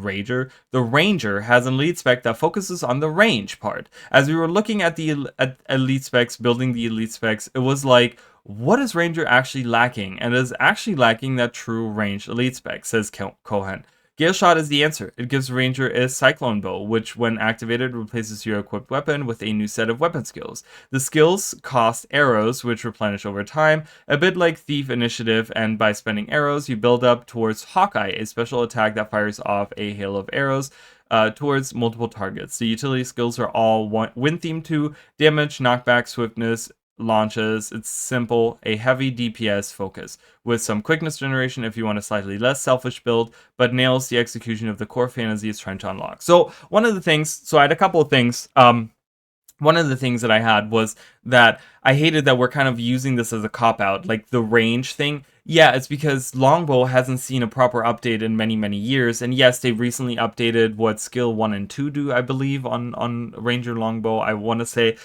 Ranger has an elite spec that focuses on the range part. As we were looking at the elite specs, building the elite specs, it was like, what is Ranger actually lacking? And it is actually lacking that true range elite spec, says Cohen. Galeshot is the answer. It gives Ranger a Cyclone Bow, which when activated replaces your equipped weapon with a new set of weapon skills. The skills cost arrows, which replenish over time, a bit like Thief Initiative, and by spending arrows, you build up towards Hawkeye, a special attack that fires off a hail of arrows towards multiple targets. The utility skills are all wind themed too: damage, knockback, swiftness, launches. It's simple, a heavy DPS focus with some quickness generation if you want a slightly less selfish build, but nails the execution of the core fantasy it's trying to unlock. So one of the things, so I had a couple of things. One of the things that I had was that I hated that we're kind of using this as a cop-out, like the range thing. Yeah, it's because Longbow hasn't seen a proper update in many, many years. And yes, they recently updated what skill 1 and 2 do, I believe, on Ranger Longbow. I want to say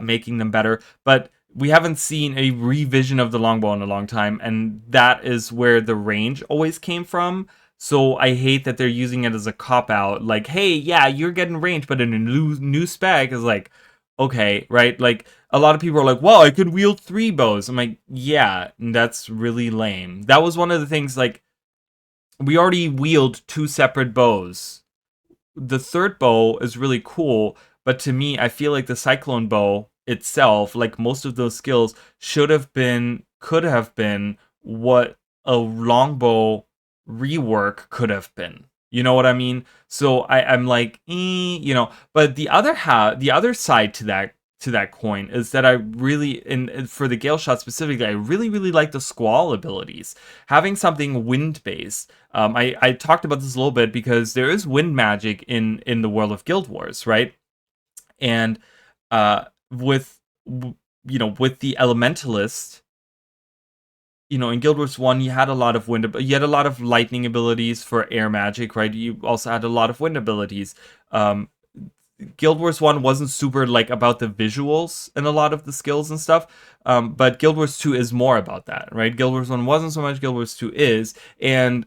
making them better. But we haven't seen a revision of the Longbow in a long time. And that is where the range always came from. So I hate that they're using it as a cop-out. Like, hey, yeah, you're getting range, but in a new spec is like, okay, right? Like, a lot of people are like, well, I could wield 3 bows. I'm like, yeah, that's really lame. That was one of the things, like, we already wield 2 separate bows. The third bow is really cool, but to me, I feel like the Cyclone Bow itself, like most of those skills, could have been what a longbow rework could have been. You know what I mean? So I'm like, but the other side to that coin is that I really, and for the Galeshot specifically, I really, really like the Squall abilities. Having something wind-based. I talked about this a little bit because there is wind magic in the world of Guild Wars, right? And with the Elementalist, you know, in Guild Wars 1, you had a lot of wind, you had a lot of lightning abilities for air magic, right? You also had a lot of wind abilities. Guild Wars 1 wasn't super, like, about the visuals and a lot of the skills and stuff, but Guild Wars 2 is more about that, right? Guild Wars 1 wasn't so much, Guild Wars 2 is, and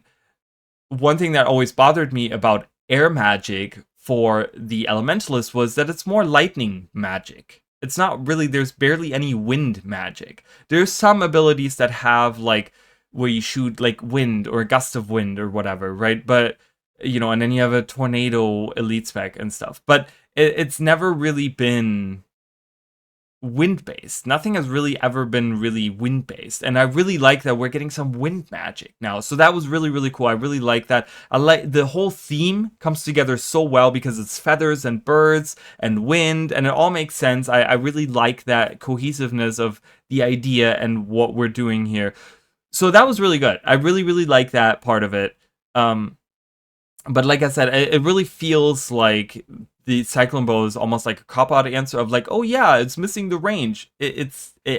one thing that always bothered me about air magic for the Elementalist was that it's more lightning magic. It's not really, there's barely any wind magic. There's some abilities that have, like, where you shoot, like, wind or a gust of wind or whatever, right? But, you know, and then you have a tornado elite spec and stuff. But it's never really been wind-based. Nothing has really ever been really wind-based. And I really like that we're getting some wind magic now. So that was really, really cool. I really like that. I like the whole theme comes together so well because it's feathers and birds and wind, and it all makes sense. I really like that cohesiveness of the idea and what we're doing here. So that was really good. I really, really like that part of it. But like I said, it really feels like the Cyclone Bow is almost like a cop-out answer of like, oh yeah, it's missing the range. It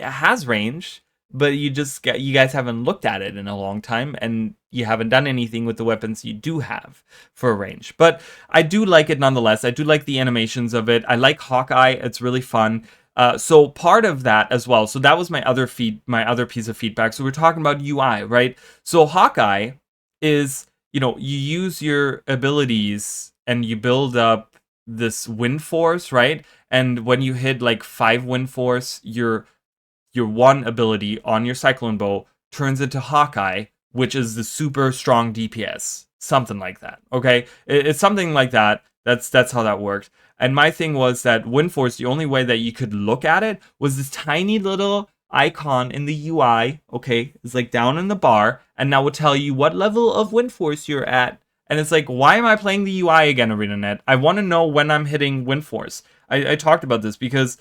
has range, but you guys haven't looked at it in a long time, and you haven't done anything with the weapons you do have for range. But I do like it nonetheless. I do like the animations of it. I like Hawkeye. It's really fun. So part of that as well. So that was my other piece of feedback. So we're talking about UI, right? So Hawkeye is, you know, you use your abilities and you build up this wind force, right? And when you hit like 5 wind force, your one ability on your Cyclone Bow turns into Hawkeye, which is the super strong DPS. Something like that, okay? It's something like that. That's how that worked. And my thing was that wind force, the only way that you could look at it was this tiny little icon in the UI, okay? It's like down in the bar, and now will tell you what level of wind force you're at. And it's like, why am I playing the UI again, ArenaNet? I want to know when I'm hitting wind force. I talked about this because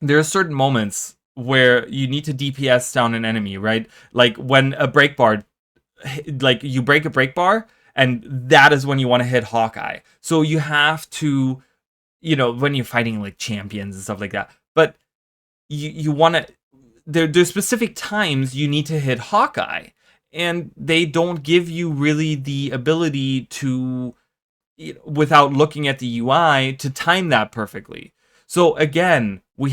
there are certain moments where you need to DPS down an enemy, right? Like when a break bar, like you break a break bar, and that is when you want to hit Hawkeye. So you have to, you know, when you're fighting like champions and stuff like that. But you want to, there's specific times you need to hit Hawkeye. And they don't give you really the ability to, without looking at the UI, to time that perfectly. So again, they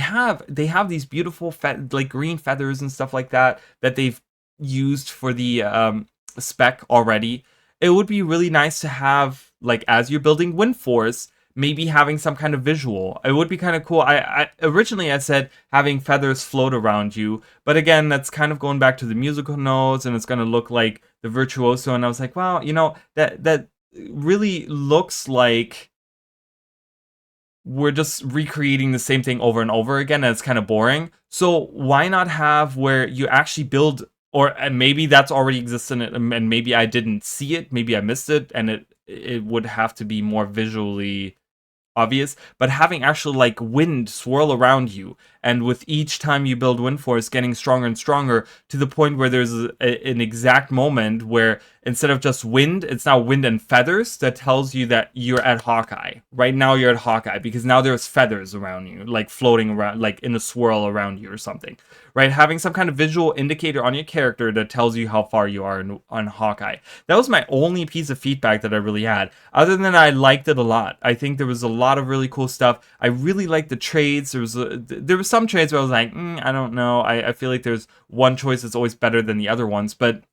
have these beautiful like green feathers and stuff like that they've used for the spec already. It would be really nice to have, like, as you're building Wind Force, maybe having some kind of visual. It would be kind of cool. I originally I said having feathers float around you, but again, that's kind of going back to the musical notes, and it's going to look like the virtuoso. And I was like, wow, you know, that really looks like we're just recreating the same thing over and over again, and it's kind of boring. So why not have where you actually build, or maybe that's already existing, and maybe I didn't see it, maybe I missed it, and it would have to be more visually obvious, but having actual like wind swirl around you, and with each time you build wind force getting stronger and stronger to the point where there's an exact moment where instead of just wind, it's now wind and feathers that tells you that you're at Hawkeye. Right now you're at Hawkeye because now there's feathers around you, like floating around, like in a swirl around you or something, right? Having some kind of visual indicator on your character that tells you how far you are on Hawkeye. That was my only piece of feedback that I really had. Other than that, I liked it a lot. I think there was a lot of really cool stuff. I really liked the trades. There was some trades where I was like, I don't know. I feel like there's one choice that's always better than the other ones, but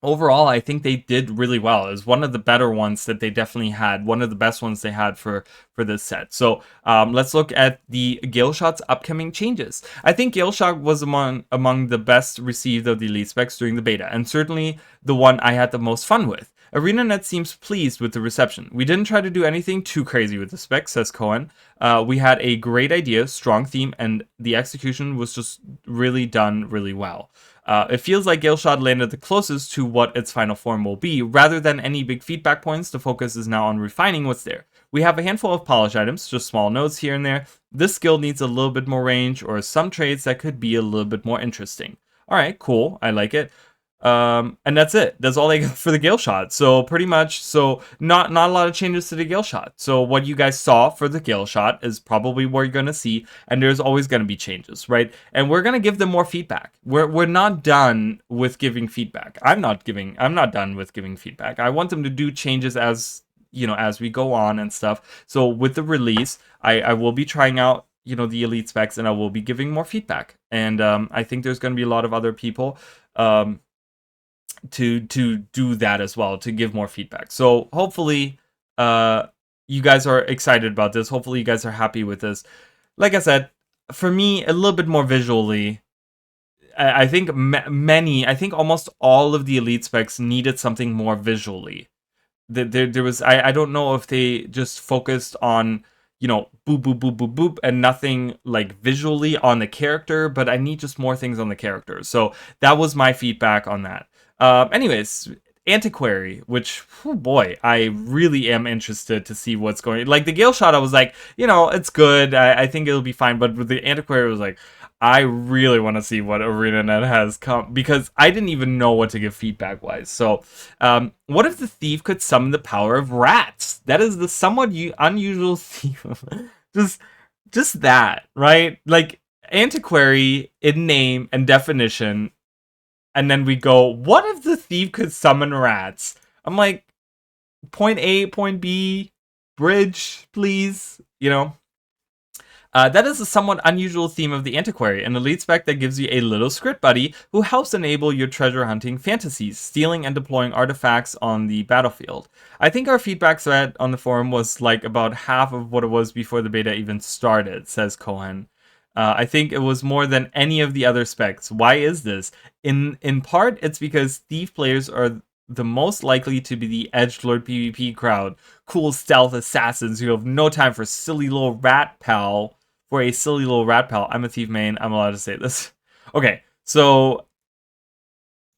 overall, I think they did really well. It was one of the better ones that they definitely had. One of the best ones they had for this set. So let's look at the Galeshot's upcoming changes. I think Galeshot was among the best received of the Elite specs during the beta, and certainly the one I had the most fun with. ArenaNet seems pleased with the reception. We didn't try to do anything too crazy with the spec, says Cohen. We had a great idea, strong theme, and the execution was just really done really well. It feels like Galeshot landed the closest to what its final form will be. Rather than any big feedback points, the focus is now on refining what's there. We have a handful of polish items, just small notes here and there. This skill needs a little bit more range, or some traits that could be a little bit more interesting. Alright, cool, I like it. And that's it. That's all they got for the Galeshot. So pretty much, so not a lot of changes to the Galeshot. So what you guys saw for the Galeshot is probably what you're gonna see, and there's always gonna be changes, right? And we're gonna give them more feedback. We're not done with giving feedback. I'm not done with giving feedback. I want them to do changes as as we go on and stuff. So with the release, I will be trying out the elite specs, and I will be giving more feedback. And I think there's gonna be a lot of other people. To do that as well, to give more feedback. So hopefully you guys are excited about this. Hopefully you guys are happy with this. Like I said, for me, a little bit more visually, I think I think almost all of the elite specs needed something more visually. There was, I don't know if they just focused on boop, boop, boop, boop, boop, and nothing like visually on the character, but I need just more things on the character. So that was my feedback on that. Anyways, Antiquary, which, oh boy, I really am interested to see what's going. Like the Galeshot, I was like, it's good. I think it'll be fine. But with the Antiquary, I was like, I really want to see what ArenaNet has come, because I didn't even know what to give feedback wise. So, what if the thief could summon the power of rats? That is the somewhat unusual thief. just that, right? Like Antiquary in name and definition. And then we go, what if the thief could summon rats? I'm like, point A, point B, bridge, please. That is a somewhat unusual theme of the Antiquary, an elite spec that gives you a little script buddy who helps enable your treasure hunting fantasies, stealing and deploying artifacts on the battlefield. I think our feedback thread on the forum was like about half of what it was before the beta even started, says Cohen. I think it was more than any of the other specs. Why is this? In part, it's because thief players are the most likely to be the edgelord PvP crowd. Cool stealth assassins who have no time for silly little rat pal. For a silly little rat pal. I'm a thief main. I'm allowed to say this. Okay, so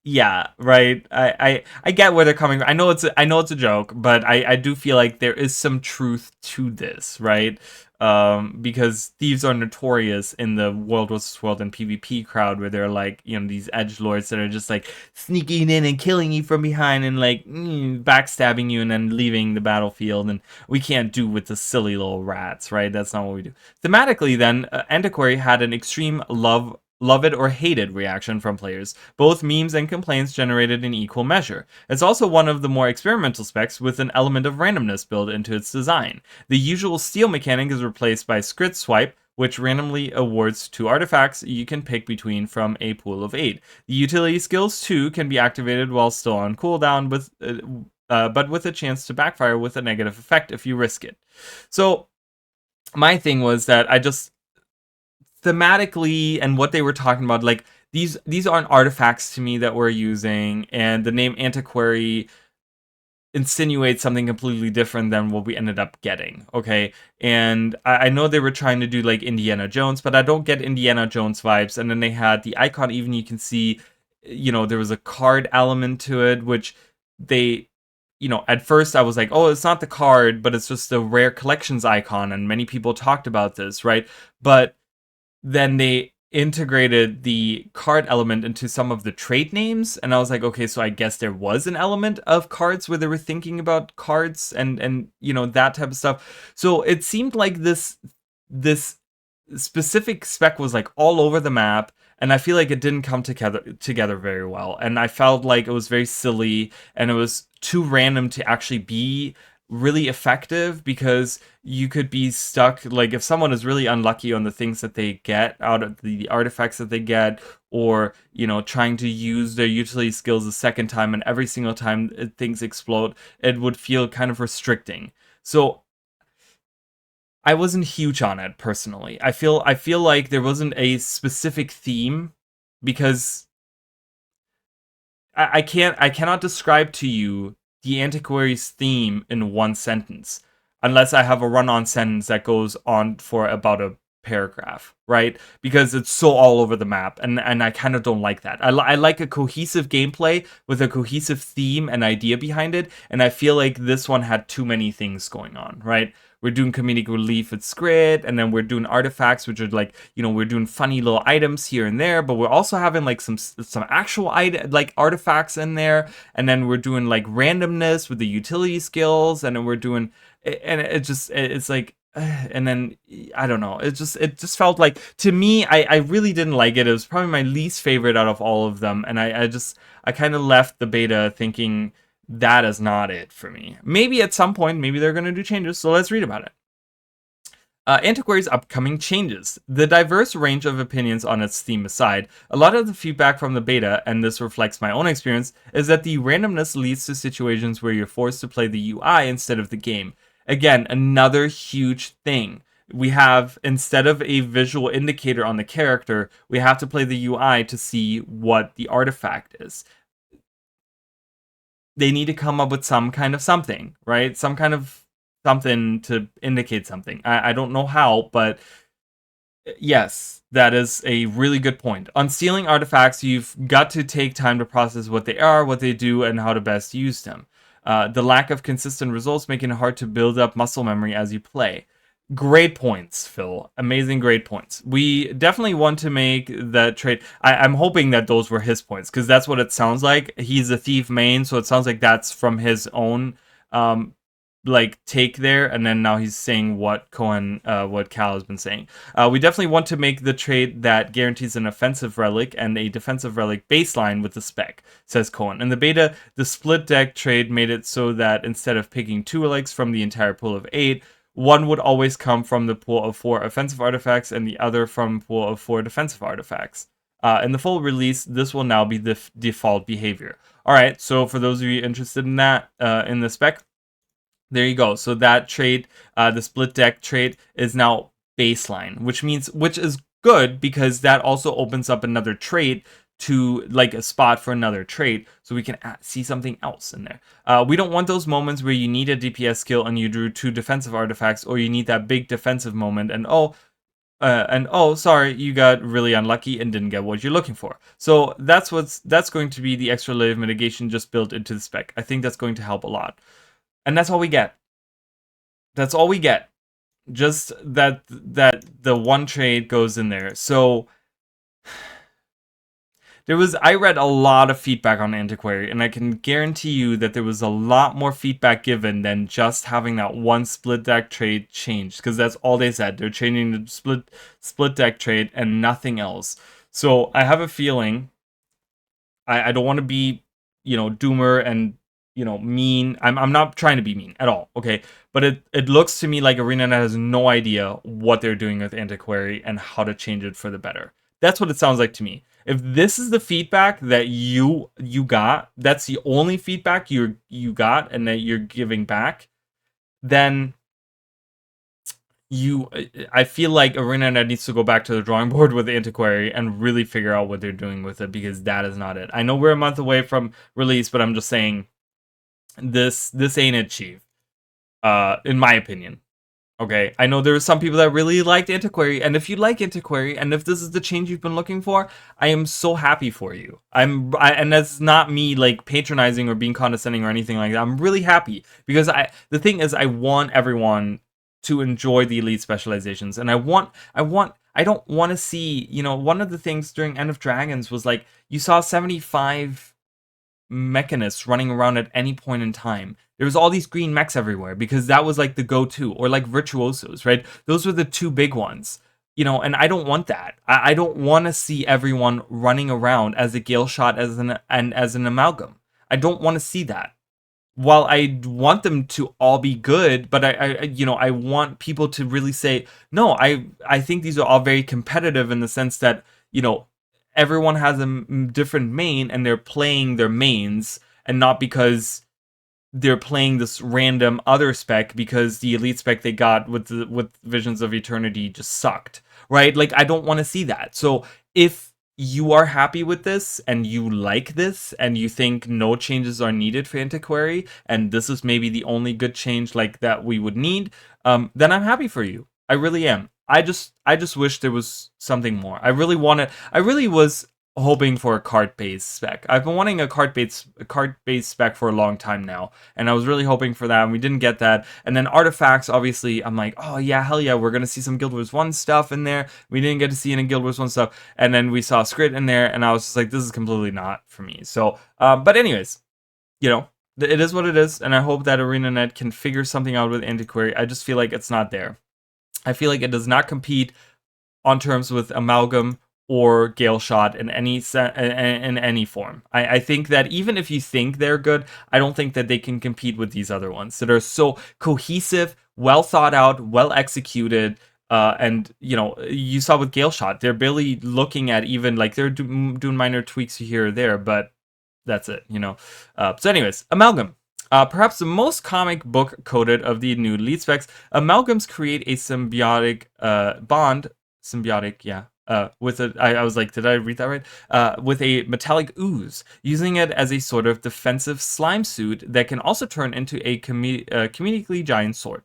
yeah, right. I get where they're coming from. I know it's a joke, but I do feel like there is some truth to this, right? Because thieves are notorious in the World vs. World and PvP crowd, where they're like, these edgelords that are just like sneaking in and killing you from behind and like backstabbing you and then leaving the battlefield, and we can't do with the silly little rats, right? That's not what we do. Thematically, then, Antiquary had an extreme love it or hate it reaction from players, both memes and complaints generated in equal measure. It's also one of the more experimental specs with an element of randomness built into its design. The usual steal mechanic is replaced by Scrit Swipe, which randomly awards 2 artifacts you can pick between from a pool of 8. The utility skills too can be activated while still on cooldown, but with a chance to backfire with a negative effect if you risk it. So my thing was that I just thematically and what they were talking about, like these aren't artifacts to me that we're using, and the name Antiquary insinuates something completely different than what we ended up getting. Okay, and I know they were trying to do like Indiana Jones, but I don't get Indiana Jones vibes. And then they had the icon, even you can see there was a card element to it, which they at first I was like, oh, it's not the card, but it's just the rare collections icon, and many people talked about this, right? But then they integrated the card element into some of the trade names, and I was like, okay, so I guess there was an element of cards where they were thinking about cards and that type of stuff. So it seemed like this specific spec was like all over the map, and I feel like it didn't come together very well, and I felt like it was very silly, and it was too random to actually be really effective, because you could be stuck, like if someone is really unlucky on the things that they get out of the artifacts that they get, or trying to use their utility skills a second time, and every single time things explode, it would feel kind of restricting. So I wasn't huge on it personally. I feel like there wasn't a specific theme, because I cannot describe to you the Antiquary's theme in one sentence, unless I have a run-on sentence that goes on for about a paragraph, right? Because it's so all over the map, and I kind of don't like that. I like a cohesive gameplay with a cohesive theme and idea behind it, and I feel like this one had too many things going on, right? we're doing comedic relief with Squid, and then we're doing artifacts, which are like, we're doing funny little items here and there, but we're also having like some actual artifacts in there, and then we're doing like randomness with the utility skills, and then we're doing, and it's like, and then I don't know, it just felt like, to me, I really didn't like it. It was probably my least favorite out of all of them, and I kind of left the beta thinking that is not it for me. Maybe at some point, maybe they're going to do changes, so let's read about it. Antiquary's upcoming changes. The diverse range of opinions on its theme aside, a lot of the feedback from the beta, and this reflects my own experience, is that the randomness leads to situations where you're forced to play the UI instead of the game. Again, another huge thing. We have, instead of a visual indicator on the character, we have to play the UI to see what the artifact is. They need to come up with some kind of something, right? Some kind of something to indicate something. I don't know how, but yes, that is a really good point. On stealing artifacts, you've got to take time to process what they are, what they do, and how to best use them. The lack of consistent results making it hard to build up muscle memory as you play. Great points, Phil. Amazing, great points. We definitely want to make that trade. I'm hoping that those were his points, because that's what it sounds like. He's a thief main, so it sounds like that's from his own take there, and then now he's saying what what Cal has been saying. We definitely want to make the trade that guarantees an offensive relic and a defensive relic baseline with the spec, says Cohen. In the beta, the split deck trade made it so that instead of picking 2 relics from the entire pool of 8, one would always come from the pool of 4 offensive artifacts and the other from a pool of 4 defensive artifacts. In the full release, this will now be the default behavior. Alright, so for those of you interested in that, in the spec, there you go. So that trait, the split deck trait, is now baseline, which is good, because that also opens up another trait to like a spot for another trait, so we can see something else in there. We don't want those moments where you need a DPS skill and you drew 2 defensive artifacts, or you need that big defensive moment and sorry, you got really unlucky and didn't get what you're looking for. So that's going to be the extra layer of mitigation just built into the spec. I think that's going to help a lot. And that's all we get. That's all we get. Just that the one trade goes in there. So I read a lot of feedback on Antiquary, and I can guarantee you that there was a lot more feedback given than just having that one split deck trade changed, because that's all they said. They're changing the split deck trade and nothing else. So I have a feeling, I don't want to be, doomer and, mean. I'm not trying to be mean at all, okay? But it looks to me like ArenaNet has no idea what they're doing with Antiquary and how to change it for the better. That's what it sounds like to me. If this is the feedback that you got, that's the only feedback you got and that you're giving back, then I feel like ArenaNet needs to go back to the drawing board with Antiquary and really figure out what they're doing with it, because that is not it. I know we're a month away from release, but I'm just saying this ain't it, Chief. In my opinion. Okay, I know there are some people that really liked Antiquary, and if you like Antiquary, and if this is the change you've been looking for, I am so happy for you. And that's not me like patronizing or being condescending or anything like that. I'm really happy, because the thing is, I want everyone to enjoy the elite specializations, and I don't want to see, one of the things during End of Dragons was like, you saw 75 mechanists running around at any point in time. There was all these green mechs everywhere, because that was like the go-to, or like virtuosos, right? Those were the 2 big ones, and I don't want that. I don't want to see everyone running around as a Galeshot as an Amalgam. I don't want to see that. While I want them to all be good, but I want people to really say, no, I think these are all very competitive, in the sense that, everyone has a different main and they're playing their mains, and not because they're playing this random other spec because the elite spec they got with Visions of Eternity just sucked, right? Like, I don't want to see that. So if you are happy with this and you like this and you think no changes are needed for Antiquary, and this is maybe the only good change like that we would need, then I'm happy for you. I really am. I just wish there was something more. I really was hoping for a cart-based spec. I've been wanting a cart-based spec for a long time now, and I was really hoping for that, and we didn't get that. And then artifacts, obviously, I'm like, oh yeah, hell yeah, we're gonna see some Guild Wars 1 stuff in there. We didn't get to see any Guild Wars 1 stuff, and then we saw Scrit in there, and I was just like, this is completely not for me. So, but anyways, you know, it is what it is, and I hope that ArenaNet can figure something out with Antiquary. I just feel like it's not there. I feel like it does not compete on terms with Amalgam or Galeshot in any form. I think that even if you think they're good, I don't think that they can compete with these other ones that are so cohesive, well thought out, well executed. And you know, you saw with Galeshot, they're barely looking at even like they're doing minor tweaks here or there, but that's it, you know. So anyways, Amalgam. Perhaps the most comic book coded of the new lead specs, Amalgams create a symbiotic bond. Symbiotic, yeah. With a, I was like, did I read that right? With a metallic ooze, using it as a sort of defensive slime suit that can also turn into a comedically giant sword.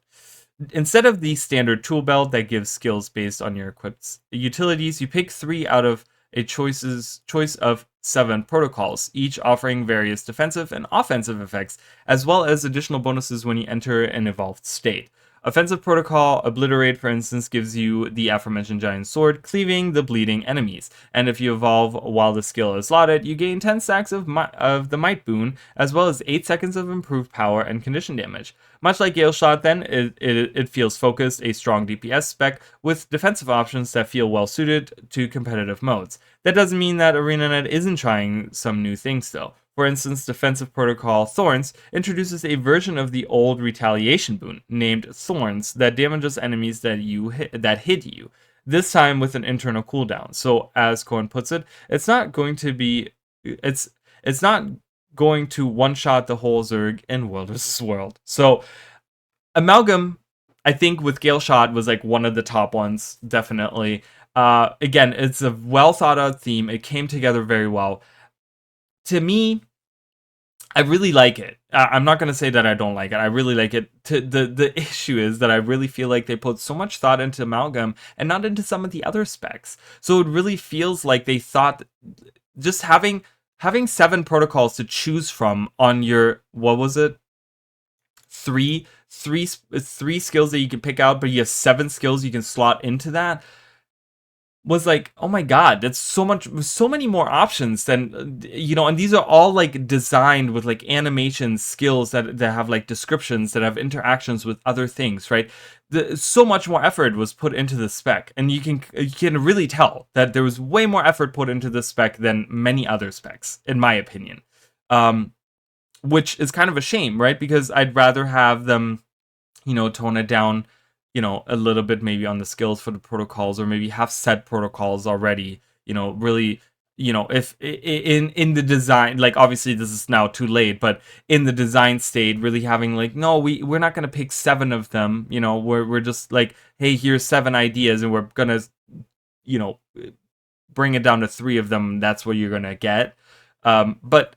Instead of the standard tool belt that gives skills based on your equipped utilities, you pick 3 out of a choice of 7 protocols, each offering various defensive and offensive effects, as well as additional bonuses when you enter an evolved state. Offensive protocol, Obliterate, for instance, gives you the aforementioned giant sword, cleaving the bleeding enemies. And if you evolve while the skill is slotted, you gain 10 stacks of the Might boon, as well as 8 seconds of improved power and condition damage. Much like Galeshot, then, it feels focused, a strong DPS spec, with defensive options that feel well suited to competitive modes. That doesn't mean that ArenaNet isn't trying some new things, though. For instance, Defensive Protocol Thorns introduces a version of the old retaliation boon named Thorns that damages enemies that hit you. This time with an internal cooldown. So, as Cohen puts it, it's not going to one-shot the whole Zerg in World vs. World. So, Amalgam, I think with Galeshot was like one of the top ones, definitely. Again, it's a well thought out theme. It came together very well. To me, I really like it. I'm not going to say that I don't like it. I really like it. The issue is that I really feel like they put so much thought into Amalgam and not into some of the other specs. So it really feels like they thought just having 7 protocols to choose from on your, what was it? Three skills that you can pick out, but you have 7 skills you can slot into that. Was like, oh my god, that's so many more options than, you know, and these are all like designed with like animation skills that have like descriptions that have interactions with other things, right? So much more effort was put into the spec, and you can really tell that there was way more effort put into the spec than many other specs, in my opinion. Which is kind of a shame, right? Because I'd rather have them, you know, tone it down, you know, a little bit maybe on the skills for the protocols, or maybe have set protocols already, you know, really, you know, if in the design, like obviously this is now too late, but in the design state, really having like, no, we're not going to pick 7 of them, you know, we're just like, hey, here's 7 ideas and we're going to, you know, bring it down to 3 of them. That's what you're going to get. But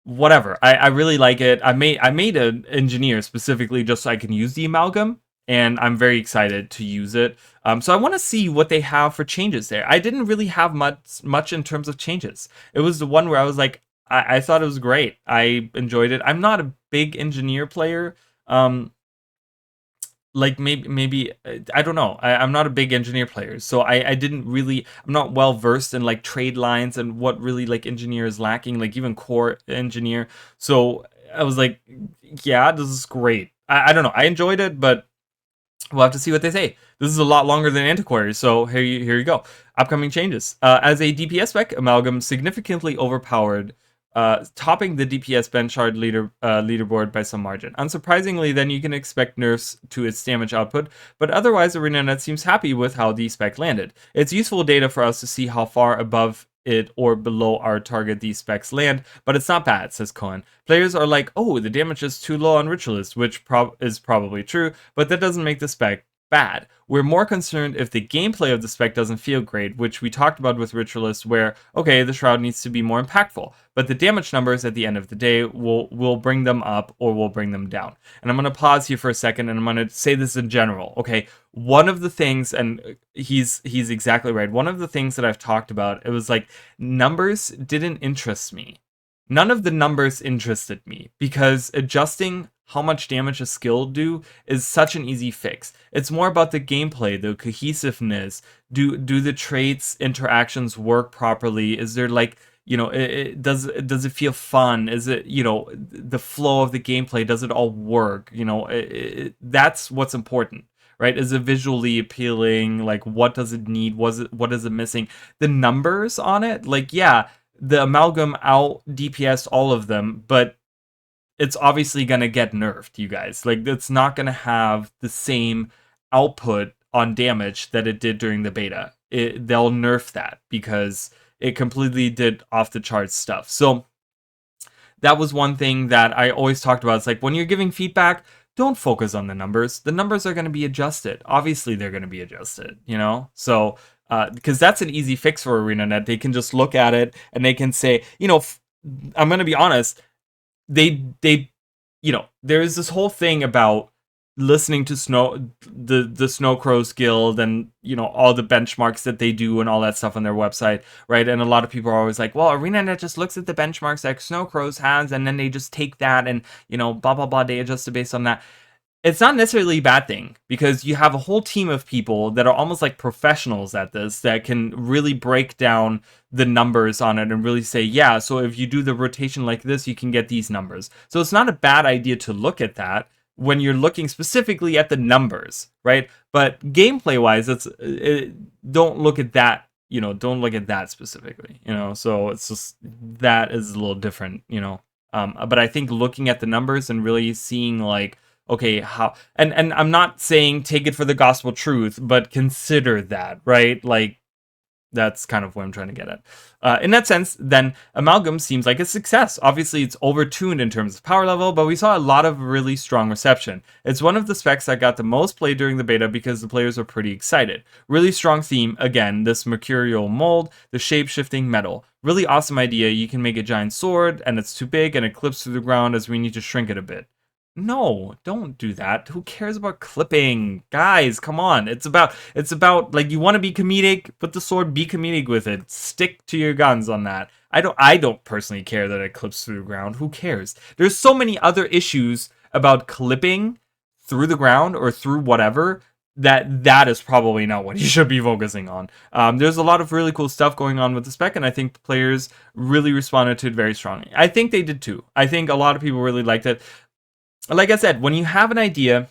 whatever, I really like it. I made an engineer specifically just so I can use the Amalgam, and I'm very excited to use it. So I want to see what they have for changes there. I didn't really have much in terms of changes. It was the one where I was like, I thought it was great. I enjoyed it. I'm not a big engineer player. Like maybe I don't know. I'm not a big engineer player, so I didn't really. I'm not well versed in like trade lines and what really like engineer is lacking, like even core engineer. So I was like, yeah, this is great. I don't know. I enjoyed it, but we'll have to see what they say. This is a lot longer than Antiquary, so here you go. Upcoming changes. As a DPS spec, Amalgam significantly overpowered, topping the DPS benchmark leaderboard by some margin. Unsurprisingly, then you can expect nerfs to its damage output, but otherwise ArenaNet seems happy with how the spec landed. It's useful data for us to see how far above it or below our target these specs land, but it's not bad, says Cohen. Players are like, oh, the damage is too low on Ritualist, which is probably true, but that doesn't make the spec bad. We're more concerned if the gameplay of the spec doesn't feel great, which we talked about with Ritualist, where, okay, the Shroud needs to be more impactful, but the damage numbers at the end of the day will bring them up or will bring them down. And I'm going to pause here for a second, and I'm going to say this in general, okay? One of the things, and he's exactly right, one of the things that I've talked about, it was like, numbers didn't interest me. None of the numbers interested me, because adjusting how much damage a skill do is such an easy fix. It's more about the gameplay, the cohesiveness. Do the traits interactions work properly? Is there like, you know, does it feel fun? Is it, you know, the flow of the gameplay, does it all work? You know, that's what's important, right? Is it visually appealing? Like, what does it need? What is it missing? The numbers on it, like, yeah, the Amalgam out DPS all of them, but it's obviously going to get nerfed, you guys. Like, it's not going to have the same output on damage that it did during the beta. They'll nerf that because it completely did off the charts stuff. So that was one thing that I always talked about. It's like, when you're giving feedback, don't focus on the numbers. The numbers are going to be adjusted. Obviously, they're going to be adjusted, you know? So, because that's an easy fix for ArenaNet. They can just look at it and they can say, you know, I'm going to be honest, they you know, there's this whole thing about listening to the Snow Crows Guild and, you know, all the benchmarks that they do and all that stuff on their website, right? And a lot of people are always like, well, ArenaNet just looks at the benchmarks that Snow Crows has, and then they just take that and, you know, blah blah blah, they adjust it based on that. It's not necessarily a bad thing, because you have a whole team of people that are almost like professionals at this that can really break down the numbers on it and really say, yeah, so if you do the rotation like this, you can get these numbers. So it's not a bad idea to look at that when you're looking specifically at the numbers, right? But gameplay wise, don't look at that, you know, don't look at that specifically, you know? So it's just, that is a little different, you know? But I think looking at the numbers and really seeing like, okay, how, and I'm not saying take it for the gospel truth, but consider that, right? Like, that's kind of what I'm trying to get at. In that sense, then Amalgam seems like a success. Obviously, it's overtuned in terms of power level, but we saw a lot of really strong reception. It's one of the specs that got the most play during the beta because the players were pretty excited. Really strong theme, again, this mercurial mold, the shape-shifting metal. Really awesome idea. You can make a giant sword, and it's too big, and it clips through the ground as we need to shrink it a bit. No, don't do that. Who cares about clipping? Guys, come on. It's about like, you want to be comedic, put the sword, be comedic with it. Stick to your guns on that. I don't personally care that it clips through the ground. Who cares? There's so many other issues about clipping through the ground or through whatever that is probably not what you should be focusing on. There's a lot of really cool stuff going on with the spec, and I think the players really responded to it very strongly. I think they did too. I think a lot of people really liked it. Like I said, when you have an idea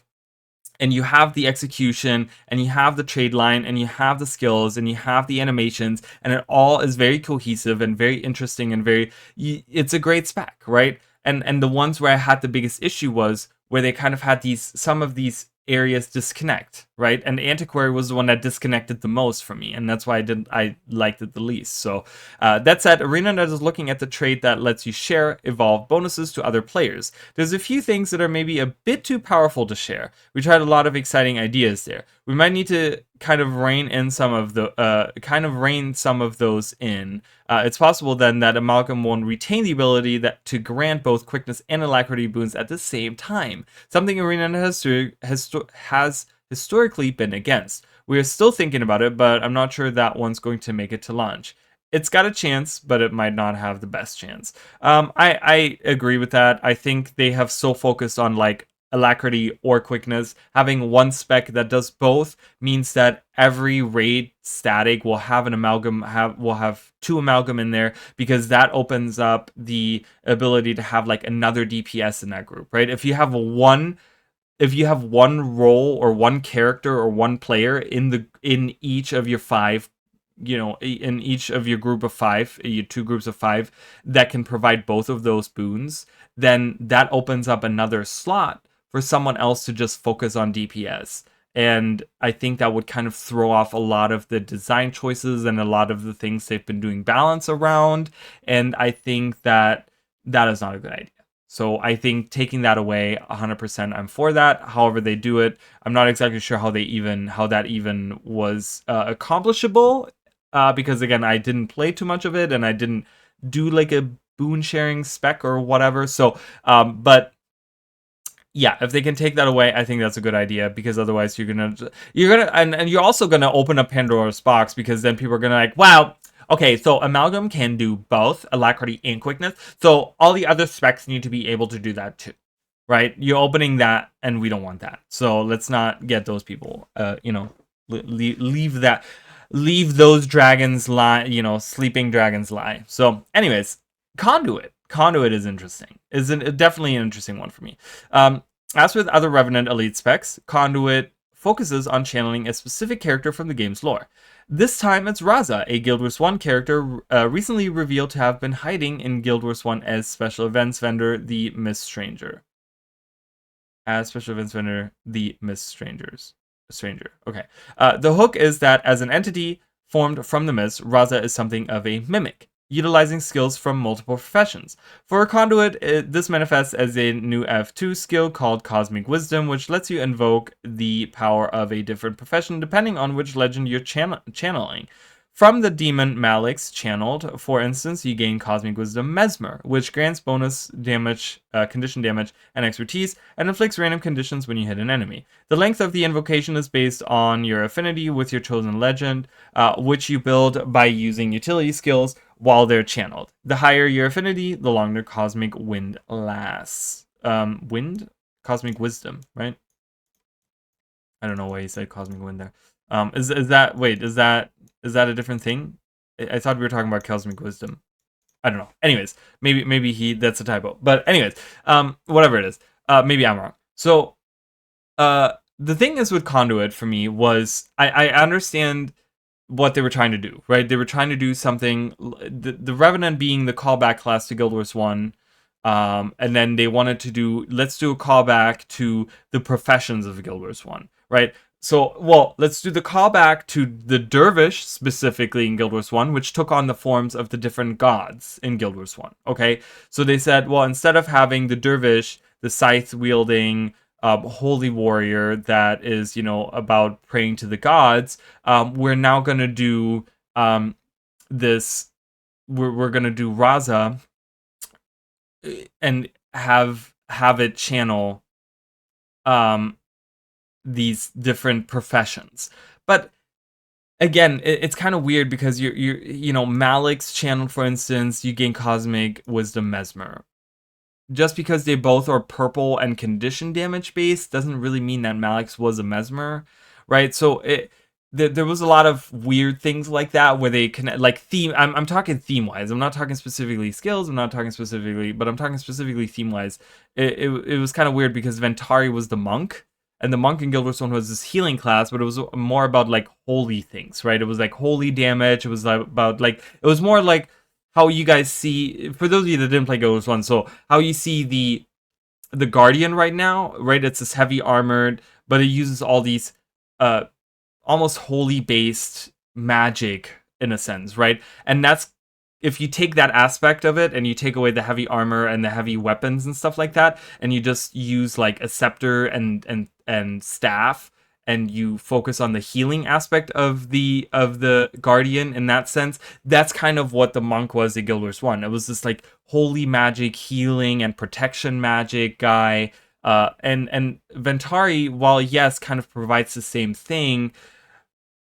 and you have the execution and you have the trade line and you have the skills and you have the animations and it all is very cohesive and very interesting and it's a great spec, right? And the ones where I had the biggest issue was where they kind of had some of these areas disconnect, right? And Antiquary was the one that disconnected the most for me, and that's why I liked it the least. So that said, ArenaNet is looking at the trait that lets you share evolve bonuses to other players. There's a few things that are maybe a bit too powerful to share. We tried a lot of exciting ideas there. We might need to kind of rein some of those in. It's possible then that Amalgam won't retain the ability to grant both quickness and alacrity boons at the same time, something ArenaNet has historically been against. We are still thinking about it, but I'm not sure that one's going to make it to launch. It's got a chance, but it might not have the best chance. I agree with that. I think they have so focused on like alacrity or quickness. Having one spec that does both means that every raid static will have an amalgam, will have two amalgam in there, because that opens up the ability to have like another DPS in that group, right? If you have one role or one character or one player in each of your five, you know, in each of your group of five, your two groups of five that can provide both of those boons, then that opens up another slot for someone else to just focus on DPS. And I think that would kind of throw off a lot of the design choices and a lot of the things they've been doing balance around. And I think that is not a good idea. So I think taking that away, 100%, I'm for that. However they do it, I'm not exactly sure how that even was accomplishable. Because again, I didn't play too much of it, and I didn't do like a boon sharing spec or whatever. So, but yeah, if they can take that away, I think that's a good idea, because otherwise and you're also gonna open up Pandora's box, because then people are gonna like, wow, okay, so Amalgam can do both alacrity and quickness, so all the other specs need to be able to do that too, right? You're opening that, and we don't want that. So let's not get those people, leave those dragons lie, sleeping dragons lie. So, anyways, Conduit. Conduit is interesting. Definitely an interesting one for me. As with other Revenant Elite specs, Conduit focuses on channeling a specific character from the game's lore. This time it's Raza, a Guild Wars 1 character recently revealed to have been hiding in Guild Wars 1 as special events vendor, the Mist Stranger. Stranger. Okay. The hook is that as an entity formed from the mist, Raza is something of a mimic, utilizing skills from multiple professions. For a Conduit, this manifests as a new F2 skill called Cosmic Wisdom, which lets you invoke the power of a different profession depending on which legend you're channeling. From the demon Malix channeled, for instance, you gain Cosmic Wisdom Mesmer, which grants bonus damage, condition damage, and expertise, and inflicts random conditions when you hit an enemy. The length of the invocation is based on your affinity with your chosen legend, which you build by using utility skills while they're channeled. The higher your affinity, the longer Cosmic Wind lasts. Cosmic Wisdom, right? I don't know why he said Cosmic Wind there. Is that a different thing? I thought we were talking about Cosmic Wisdom. I don't know. Anyways, maybe that's a typo. But anyways, whatever it is. Maybe I'm wrong. So, the thing is with Conduit for me was I understand what they were trying to do, right? They were trying to do something, the Revenant being the callback class to Guild Wars 1, and then they wanted to let's do a callback to the professions of Guild Wars 1, right? So, well, let's do the callback to the dervish specifically in Guild Wars 1, which took on the forms of the different gods in Guild Wars 1, okay? So they said, well, instead of having the dervish, the scythe-wielding, holy warrior that is, about praying to the gods, we're now going to do this, we're going to do Raza and have it channel these different professions. But again, it's kind of weird, because Malix channeled, for instance, you gain Cosmic Wisdom Mesmer. Just because they both are purple and condition damage based doesn't really mean that Malix was a Mesmer, right? So there was a lot of weird things like that where they connect, like theme. I'm talking theme wise. I'm not talking specifically skills. I'm talking specifically theme wise. It was kind of weird, because Ventari was the monk, and the monk in Guild Wars 1 was this healing class, but it was more about like holy things, right? It was like holy damage. It was about it was more like how you guys see, for those of you that didn't play Guild Wars 1, so how you see the Guardian right now, right? It's this heavy armored, but it uses all these almost holy based magic in a sense, right? And that's, if you take that aspect of it and you take away the heavy armor and the heavy weapons and stuff like that, and you just use like a scepter and staff, and you focus on the healing aspect of the Guardian in that sense, that's kind of what the monk was in Guild Wars 1. It was this like holy magic, healing and protection magic guy. And Ventari, while yes, kind of provides the same thing,